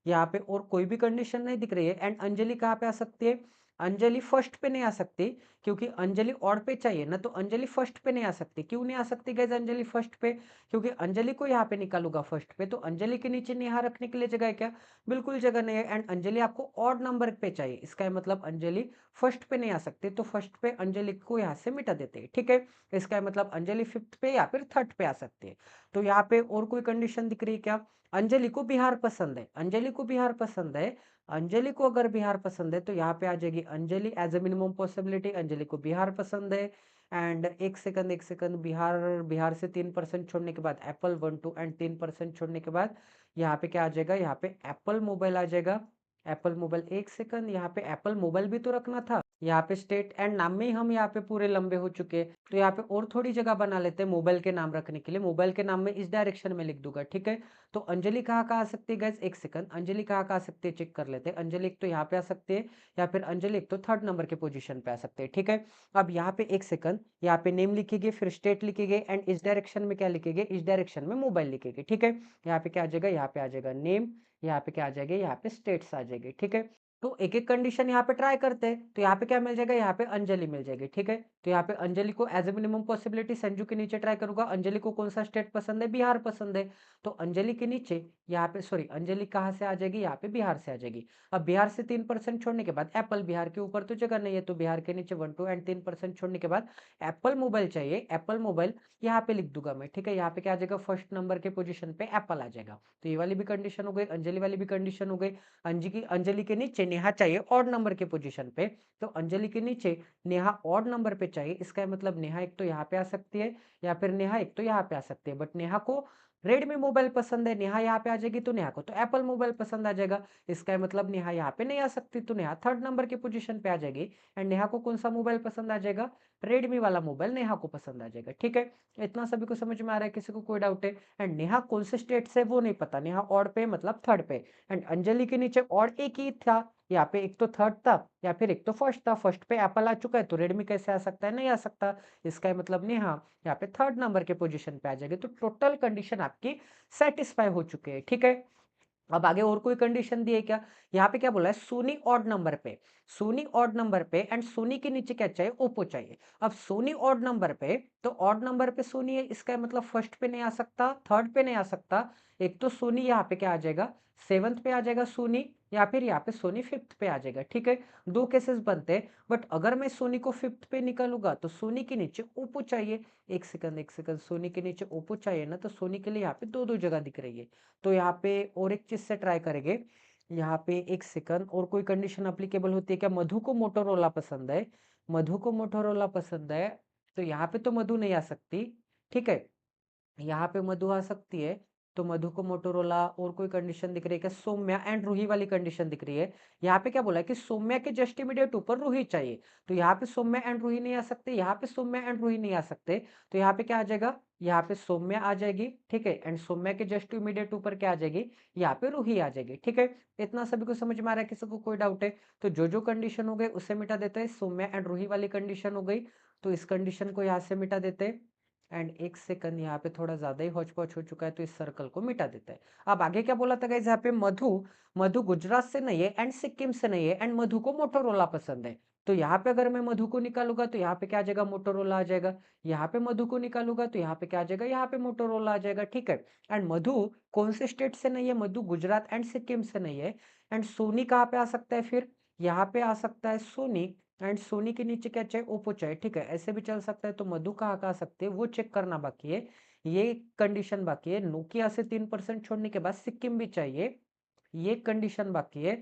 यहाँ पे और कोई भी कंडीशन नहीं दिख रही है। एंड अंजलि कहाँ पे आ सकती है, अंजलि फर्स्ट पे नहीं आ सकती, क्योंकि अंजलि ऑड पे चाहिए ना, तो अंजलि फर्स्ट पे नहीं आ सकती। क्यों नहीं आ सकती गाइस अंजलि फर्स्ट पे, क्योंकि अंजलि को यहाँ पे निकालूंगा फर्स्ट पे, तो अंजलि के नीचे नेहा रखने के लिए जगह है क्या, बिल्कुल जगह नहीं है। एंड अंजलि आपको ऑड नंबर पे चाहिए, इसका मतलब अंजलि फर्स्ट पे नहीं आ सकती, तो फर्स्ट पे अंजलि को यहाँ से मिटा देते हैं, ठीक है। इसका मतलब अंजलि फिफ्थ पे या फिर थर्ड पे आ सकती है। तो यहाँ पे और कोई कंडीशन दिख रही है क्या, अंजलि को बिहार पसंद है, अंजलि को बिहार पसंद है, अंजलि को अगर बिहार पसंद है तो यहाँ पे आ जाएगी Anjali as a minimum possibility, Anjali को बिहार पसंद है। एंड एक सेकंड बिहार, बिहार से 3% छोड़ने के बाद एप्पल 1 2 एंड 3% छोड़ने के बाद यहाँ पे क्या आ जाएगा, यहाँ पे एप्पल मोबाइल आ जाएगा, एप्पल मोबाइल। एक सेकंड, यहाँ पे एप्पल मोबाइल भी तो रखना था, यहाँ पे स्टेट एंड नाम में ही हम यहाँ पे पूरे लंबे हो चुके हैं, तो यहाँ पे और थोड़ी जगह बना लेते हैं मोबाइल के नाम रखने के लिए। मोबाइल के नाम में इस डायरेक्शन में लिख दूंगा, ठीक है। तो अंजलि कहाँ कहाँ आ सकती है गैस, एक सेकंड, अंजलि कहाँ कहाँ आ सकती है चेक कर लेते हैं। अंजलि एक तो यहाँ पे आ सकते हैं, या फिर अंजलि एक तो थर्ड नंबर के पोजीशन पे आ सकते हैं, ठीक है। अब यहाँ पे एक सेकंड, यहाँ पे नेम लिखेंगे, फिर स्टेट लिखेंगे, एंड इस डायरेक्शन में क्या लिखेंगे, इस डायरेक्शन में मोबाइल लिखेंगे, ठीक है। यहाँ पे क्या आ जाएगा, यहाँ पे आ जाएगा नेम, यहाँ पे क्या आ जाएगा, यहाँ पे स्टेट्स आ जाएगी, ठीक है। तो एक-एक कंडीशन यहाँ पे ट्राई करते हैं। तो यहाँ पे क्या मिल जाएगा? यहाँ पे अंजलि मिल जाएगी, ठीक है? तो यहाँ पे अंजलि को as a minimum possibility Sanju के नीचे ट्राई करूँगा। अंजलि को कौन-सा स्टेट पसंद है? बिहार पसंद है। तो अंजलि के नीचे यहाँ पे सॉरी अंजलि कहाँ से आ जाएगी? यहाँ पे बिहार से आ जाएगी। अब बिहार से 3% छोड़ने के बाद एप्पल, बिहार के ऊपर तो जगह नहीं है, तो बिहार के नीचे 1, 2 एंड 3% छोड़ने के बाद एप्पल मोबाइल चाहिए। एप्पल मोबाइल यहाँ पे लिख दूँगा मैं, ठीक है? यहाँ पे क्या आ जाएगा? फर्स्ट नंबर के पोज़ीशन पे एप्पल आ जाएगा। तो ये वाली भी कंडीशन हो गई, अंजलि वाली भी कंडीशन हो गई। अंजलि के नीचे नेहा चाहिए ऑड नंबर के पोजीशन पे, तो अंजलि के नीचे नेहा ऑड नंबर पे चाहिए। इसका मतलब नेहा एक तो यहाँ पे आ सकती है या फिर नेहा एक तो यहाँ पे आ सकती है, बट नेहा को रेडमी मोबाइल पसंद है, नेहा यहाँ पे आ जाएगी, तो नेहा को तो एप्पल मोबाइल पसंद आ जाएगा। इसका मतलब नेहा यहाँ पे नहीं आ सकती, तो नेहा थर्ड नंबर के पोजीशन पे आ जाएगी। एंड नेहा को कौन सा मोबाइल पसंद आ जाएगा? रेडमी वाला मोबाइल नेहा को पसंद आ जाएगा, ठीक है? इतना सभी को समझ में आ रहा है? किसी को कोई डाउट है? एंड नेहा कौन से स्टेट से वो नहीं पता, नेहा ऑड पे मतलब थर्ड पे। एंड अंजलि के नीचे और एक ही था, यहाँ पे एक तो थर्ड था या फिर एक तो फर्स्ट था। फर्स्ट पे एप्पल आ चुका है, तो रेडमी कैसे आ सकता है? नहीं आ सकता। इसका मतलब नेहा यहाँ पे थर्ड नंबर के पोजीशन पे आ जाएगी। तो टोटल कंडीशन आपकी सेटिस्फाई हो चुके हैं, ठीक है? अब आगे और कोई कंडीशन दी है क्या? यहाँ पे क्या बोला है? सोनी ऑड नंबर पे, सोनी ऑड नंबर पे एंड सोनी के नीचे क्या चाहिए? ओप्पो चाहिए। अब सोनी ऑड नंबर पे, तो ऑड नंबर पे सोनी है, इसका मतलब फर्स्ट पे नहीं आ सकता, थर्ड पे नहीं आ सकता। एक तो सोनी यहाँ पे क्या आ जाएगा? सेवंथ पे आ जाएगा सोनी, या फिर यहाँ पे सोनी फिफ्थ पे आ जाएगा, ठीक है? दो केसेस बनते हैं, बट अगर मैं सोनी को फिफ्थ पे निकालूंगा तो सोनी के नीचे ओप्पो चाहिए। एक सेकंड एक सेकंड, सोनी के नीचे ओप्पो चाहिए ना, तो सोनी के लिए यहाँ पे दो दो जगह दिख रही है। तो यहाँ पे और एक चीज से ट्राई करेंगे। यहाँ पे एक सेकंड, और कोई कंडीशन अप्लीकेबल होती है क्या? मधु को मोटोरोला पसंद है, मधु को मोटोरोला पसंद है, तो यहाँ पे तो मधु नहीं आ सकती, ठीक है? यहाँ पे मधु आ सकती है, तो मधु को मोटोरोला। और कोई कंडीशन दिख रही है क्या? सौम्या एंड रूही वाली कंडीशन दिख रही है। यहाँ पे क्या बोला है कि सौम्या के जस्ट इमीडिएट ऊपर रूही चाहिए, तो यहाँ पे सौम्या एंड रूही नहीं आ सकते, यहाँ पे सौम्या एंड रूही नहीं आ सकते, तो यहाँ पे क्या आ जाएगा? यहाँ पे सौम्या आ जाएगी, ठीक है? एंड सौम्या के जस्ट इमीडिएट ऊपर क्या आ जाएगी? यहाँ पे रूही आ जाएगी, ठीक है? इतना सभी को समझ में आ रहा है? किसी को कोई डाउट है? तो जो जो कंडीशन हो गए उसे मिटा देते हैं। सौम्या एंड रूही वाली कंडीशन हो गई, तो इस कंडीशन को यहाँ से मिटा देते हैं। एंड एक सेकंड, यहाँ पे थोड़ा ज्यादा ही हौच-पौच हो चुका है, तो इस सर्कल को मिटा देते हैं। अब आगे क्या बोला था गाइस? यहाँ पे मधु, मधु गुजरात से नहीं है एंड सिक्किम से नहीं है, एंड मधु को मोटोरोला पसंद है। तो यहाँ पे अगर मैं मधु को निकालूंगा तो यहाँ पे क्या आ जाएगा? मोटोरोला आ जाएगा। यहाँ पे मधु को निकालूंगा तो यहाँ पे क्या आ जाएगा? यहाँ पे मोटोरोला आ जाएगा, ठीक है? एंड मधु कौन से स्टेट से नहीं है? मधु गुजरात एंड सिक्किम से नहीं है। एंड सोनी कहाँ पे आ सकता है फिर? यहाँ पे आ सकता है सोनी, एंड सोनी के नीचे क्या चाहिए? ओप्पो चाहिए, ठीक है? ऐसे भी चल सकता है। तो मधु कहाँ कहाँ सकते हैं वो चेक करना बाकी है, ये कंडीशन बाकी है। नोकिया से 3% छोड़ने के बाद सिक्किम भी चाहिए, ये कंडीशन बाकी है।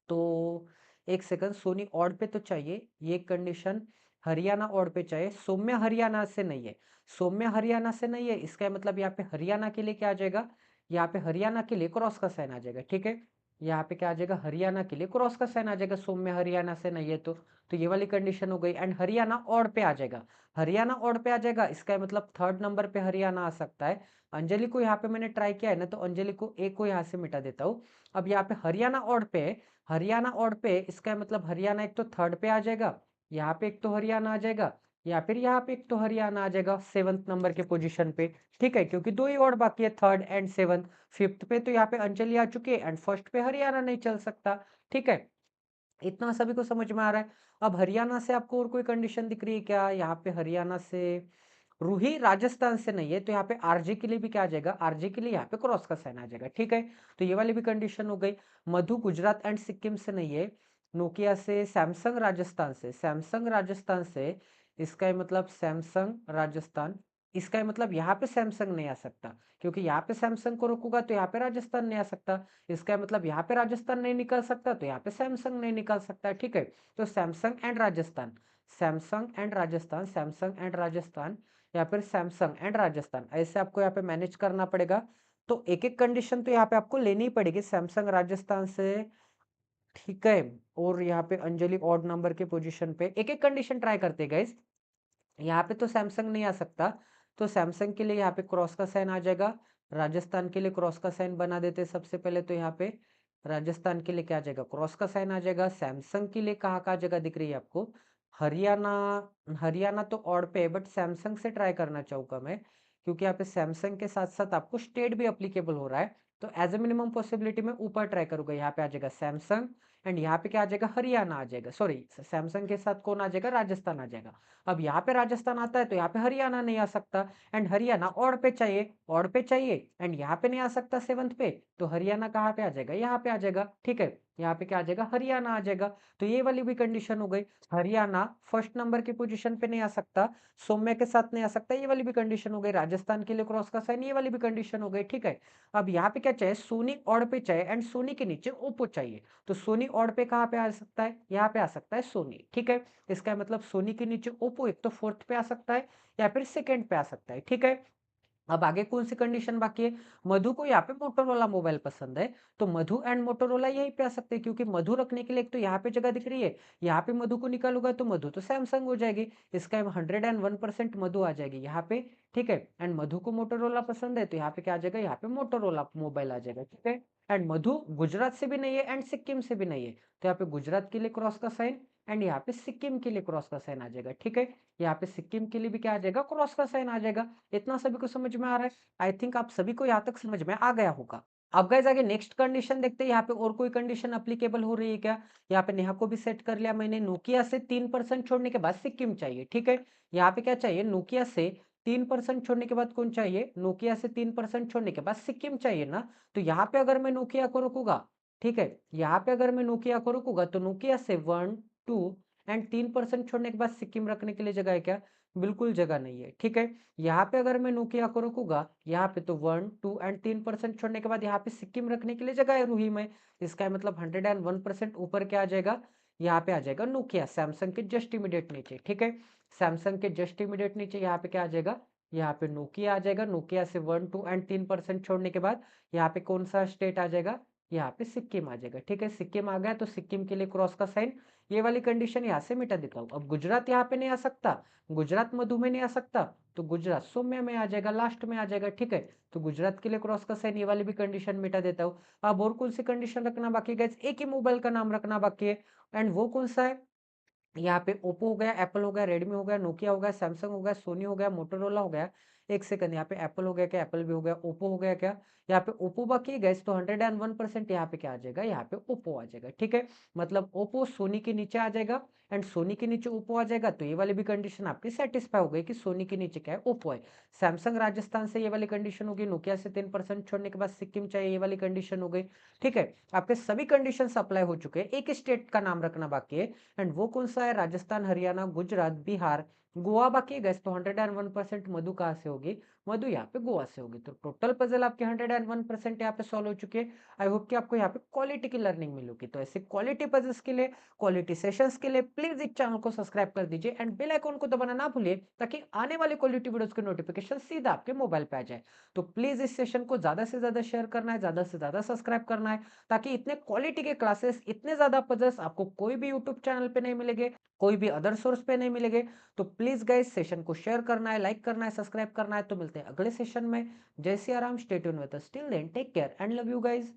तो एक सेकंड, सोनी ऑड पे तो चाहिए, ये कंडीशन। हरियाणा ऑड पे चाहिए। सौम्य हरियाणा से नहीं है, सौम्य हरियाणा से नहीं है, इसका मतलब यहाँ पे हरियाणा के लिए क्या आ जाएगा? यहाँ पे हरियाणा के लिए क्रॉस का साइन आ जाएगा, ठीक है? यहाँ पे क्या आ जाएगा? हरियाणा के लिए क्रॉस का साइन आ जाएगा, सौम्य हरियाणा से नहीं है तो ये वाली कंडीशन हो गई। एंड हरियाणा ऑड पे आ जाएगा, हरियाणा ऑड पे आ जाएगा, इसका मतलब थर्ड नंबर पे हरियाणा आ सकता है। अंजलि को यहाँ पे मैंने ट्राई किया है ना, तो अंजलि को एक को यहाँ से मिटा देता हूँ। अब यहाँ पे हरियाणा ऑड पे है, हरियाणा ऑड पे, इसका मतलब हरियाणा एक तो थर्ड पे आ जाएगा, यहाँ पे एक तो हरियाणा आ जाएगा, या फिर यहाँ पे एक तो हरियाणा आ जाएगा सेवंथ नंबर के पोजीशन पे, ठीक है? क्योंकि दो ही और बाकी है, थर्ड एंड सेवंथ। फिफ्थ पे तो यहाँ पे अंजलि आ चुकी है एंड फर्स्ट पे हरियाणा नहीं चल सकता, ठीक है? इतना सभी को समझ में आ रहा है? अब हरियाणा से आपको और कोई कंडीशन दिख रही है क्या? यहाँ पे हरियाणा से रूही राजस्थान से नहीं है, तो यहाँ पे आरजे के लिए भी क्या आ जाएगा? आरजे के लिए यहाँ पे क्रॉस का साइन आ जाएगा, ठीक है? तो ये वाली भी कंडीशन हो गई। मधु गुजरात एंड सिक्किम से नहीं है, नोकिया से, सैमसंग राजस्थान से, सैमसंग राजस्थान से, इसका मतलब सैमसंग राजस्थान, इसका मतलब यहाँ पे सैमसंग नहीं आ सकता, क्योंकि यहाँ पे सैमसंग को रोकूंगा तो यहाँ पे राजस्थान नहीं आ सकता। इसका मतलब यहाँ पे राजस्थान नहीं निकल सकता, तो यहाँ पे सैमसंग नहीं निकल सकता, ठीक है? तो Samsung and Rajasthan, Samsung and Rajasthan, Samsung and Rajasthan, या फिर सैमसंग एंड राजस्थान, ऐसे आपको यहाँ पे मैनेज करना पड़ेगा। तो एक एक कंडीशन तो यहाँ पे आपको लेनी ही पड़ेगी सैमसंग राजस्थान से, ठीक है? और यहाँ पे अंजलि ऑड नंबर के पोजीशन पे एक एक कंडीशन ट्राई करते हैं गाइस। यहाँ पे तो सैमसंग नहीं आ सकता, तो सैमसंग के लिए यहाँ पे क्रॉस का साइन आ जाएगा। राजस्थान के लिए क्रॉस का साइन बना देते हैं सबसे पहले, तो यहाँ पे राजस्थान के लिए क्या आ जाएगा? क्रॉस का साइन आ जाएगा। सैमसंग के लिए कहाँ कहाँ जगह दिख रही है आपको? हरियाणा, हरियाणा तो ऑड पे है, बट सैमसंग से ट्राई करना चाहूंगा मैं, क्योंकि यहाँ पे सैमसंग के साथ साथ आपको स्टेट भी अप्लीकेबल हो रहा है। तो एज ए मिनिमम पॉसिबिलिटी में ऊपर ट्राई करूंगा, यहाँ पे आ जाएगा सैमसंग एंड यहाँ पे क्या आ जाएगा, हरियाणा आ जाएगा। सॉरी, सैमसंग के साथ कौन आ जाएगा, राजस्थान आ जाएगा। अब यहाँ पे राजस्थान आता है तो यहाँ पे हरियाणा नहीं आ सकता, एंड हरियाणा ऑड पे चाहिए, ऑड पे चाहिए, एंड यहाँ पे नहीं आ सकता सेवंथ पे, तो हरियाणा कहाँ पे आ जाएगा, यहाँ पे आ जाएगा। ठीक है, यहाँ पे क्या आ जाएगा, हरियाणा आ जाएगा। तो ये वाली भी कंडीशन हो गई। हरियाणा फर्स्ट नंबर की पोजीशन पे नहीं आ सकता, सौम्य के साथ नहीं आ सकता, ये वाली भी कंडीशन हो गई। राजस्थान के लिए क्रॉस का साइन, ये वाली भी कंडीशन हो गई। ठीक है, अब यहाँ पे क्या चाहिए, सोनी ऑड पे चाहिए, एंड सोनी के नीचे ओप्पो चाहिए। तो सोनी ऑड पे कहाँ पे आ सकता है, यहाँ पे आ सकता है सोनी। ठीक है, इसका मतलब सोनी के नीचे ओप्पो एक तो फोर्थ पे आ सकता है या फिर सेकंड पे आ सकता है। ठीक है, अब आगे कौन सी कंडीशन बाकी है, मधु को यहाँ पे मोटोरोला मोबाइल पसंद है, तो मधु एंड मोटोरोला यहीं पे आ सकते हैं, क्योंकि मधु रखने के लिए एक तो यहाँ पे जगह दिख रही है, यहाँ पे मधु को निकालूंगा तो मधु तो सैमसंग हो जाएगी। इसका 101% मधु आ जाएगी यहाँ पे। ठीक है, एंड मधु को मोटोरोला पसंद है तो यहाँ पे क्या आ जाएगा, यहाँ पे मोटोरोला मोबाइल आ जाएगा। ठीक है, एंड मधु गुजरात से भी नहीं है एंड सिक्किम से भी नहीं है, तो यहाँ पे गुजरात के लिए क्रॉस का साइन, एंड यहाँ पे सिक्किम के लिए क्रॉस का साइन आ जाएगा। ठीक है, यहाँ पे सिक्किम के लिए भी क्या आ जाएगा, क्रॉस का साइन आ जाएगा। इतना सभी को समझ में आ रहा है? आई थिंक आप सभी को यहाँ तक समझ में आ गया होगा। अब गाइस आगे नेक्स्ट कंडीशन देखते हैं, यहाँ पे और कोई कंडीशन अप्लीकेबल हो रही है क्या। यहाँ पे नेहा को भी सेट कर लिया मैंने, नोकिया से 3% छोड़ने के बाद सिक्किम चाहिए। ठीक है, यहाँ पे क्या चाहिए, नोकिया से 3% छोड़ने के बाद कौन चाहिए, नोकिया से 3% छोड़ने के बाद सिक्किम चाहिए ना। तो यहाँ पे अगर मैं नोकिया को रखूंगा, ठीक है, यहाँ पे अगर मैं नोकिया को रखूंगा तो नोकिया से 1 2 एंड 3% छोड़ने के बाद सिक्किम रखने के लिए जगह है क्या, बिल्कुल जगह नहीं है। ठीक है, यहाँ पे अगर मैं नोकिया को रखूंगा, यहाँ पे तो 1 2 एंड 3% छोड़ने के बाद यहाँ पे सिक्किम रखने के लिए जगह है रूही में। इसका मतलब 101% ऊपर क्या आ जाएगा, यहाँ पे आ जाएगा नोकिया, सैमसंग के जस्ट इमीडिएट नीचे। ठीक है, सैमसंग के जस्ट इमीडिएट नीचे यहाँ पे क्या आ जाएगा, यहाँ पे नोकिया आ जाएगा। नोकिया से 1 2 एंड 3% छोड़ने के बाद यहाँ पे कौन सा स्टेट आ जाएगा, यहाँ पे सिक्किम आ जाएगा। ठीक है, सिक्किम आ गया तो सिक्किम के लिए क्रॉस का साइन, ये वाली कंडीशन यहाँ से मिटा देता हूँ। अब गुजरात यहाँ पे नहीं आ सकता, गुजरात मधु में नहीं आ सकता, तो गुजरात सौम्य में आ जाएगा, लास्ट में आ जाएगा। ठीक है, तो गुजरात के लिए क्रॉस का साइन, ये वाली भी कंडीशन मिटा देता हूँ। अब और कौन सी कंडीशन रखना बाकी है गाइस, एक ही मोबाइल का नाम रखना बाकी है, एंड वो कौन सा है, यहाँ पे ओप्पो हो गया, एप्पल हो गया, रेडमी हो गया, नोकिया हो गया, सैमसंग हो गया, सोनी हो गया, मोटोरोला हो गया। एक सेकंड, यहाँ पे एप्पल हो गया क्या, एप्पल भी हो गया, ओप्पो हो गया क्या, यहाँ पे ओप्पो बाकी है गैस, तो 101% यहाँ पे क्या आ जाएगा, यहाँ पे ओप्पो आ जाएगा। ठीक है, मतलब ओप्पो सोनी के नीचे आ जाएगा, एंड सोनी के नीचे ओप्पो आ जाएगा, तो ये वाली भी कंडीशन आपकी सेटिस्फाई हो गई कि सोनी के नीचे क्या है, ओप्पो है। सैमसंग राजस्थान से ये वाली कंडीशन होगी, नोकिया से 3% छोड़ने के बाद सिक्किम चाहिए, ये वाली कंडीशन हो गई। ठीक है, आपके सभी कंडीशन अप्लाई हो चुके हैं, एक स्टेट का नाम रखना बाकी है, एंड वो कौन सा है, राजस्थान, हरियाणा, गुजरात, बिहार, गोवा बाकी है गैस। तो 101% मधु कहाँ से होगी, मधु यहाँ पे गोवा से होगी। तो टोटल पजल आपके 101% यहाँ पे सॉल्व हो चुके हैं। आई होप कि आपको यहाँ पे क्वालिटी की लर्निंग मिल होगी। तो ऐसे क्वालिटी पजल्स के लिए, क्वालिटी सेशंस के लिए प्लीज इस चैनल को सब्सक्राइब कर दीजिए, एंड बेल आइकन को दबाना ना भूलिए, ताकि आने वाले क्वालिटी वीडियोस के नोटिफिकेशन सीधा आपके मोबाइल पे आ जाए। तो प्लीज इस सेशन को ज्यादा से ज्यादा शेयर करना है, ज्यादा से ज्यादा सब्सक्राइब करना है, ताकि इतने क्वालिटी के क्लासेस, इतने ज्यादा पजल्स आपको कोई भी यूट्यूब चैनल पे नहीं मिलेंगे, कोई भी अदर सोर्स पे नहीं मिलेंगे। तो प्लीज गाइस सेशन को शेयर करना है, लाइक करना है, सब्सक्राइब करना है। तो मिलते हैं अगले सेशन में। Jai Siya Ram, stay tune with us, till then take care and love you guys.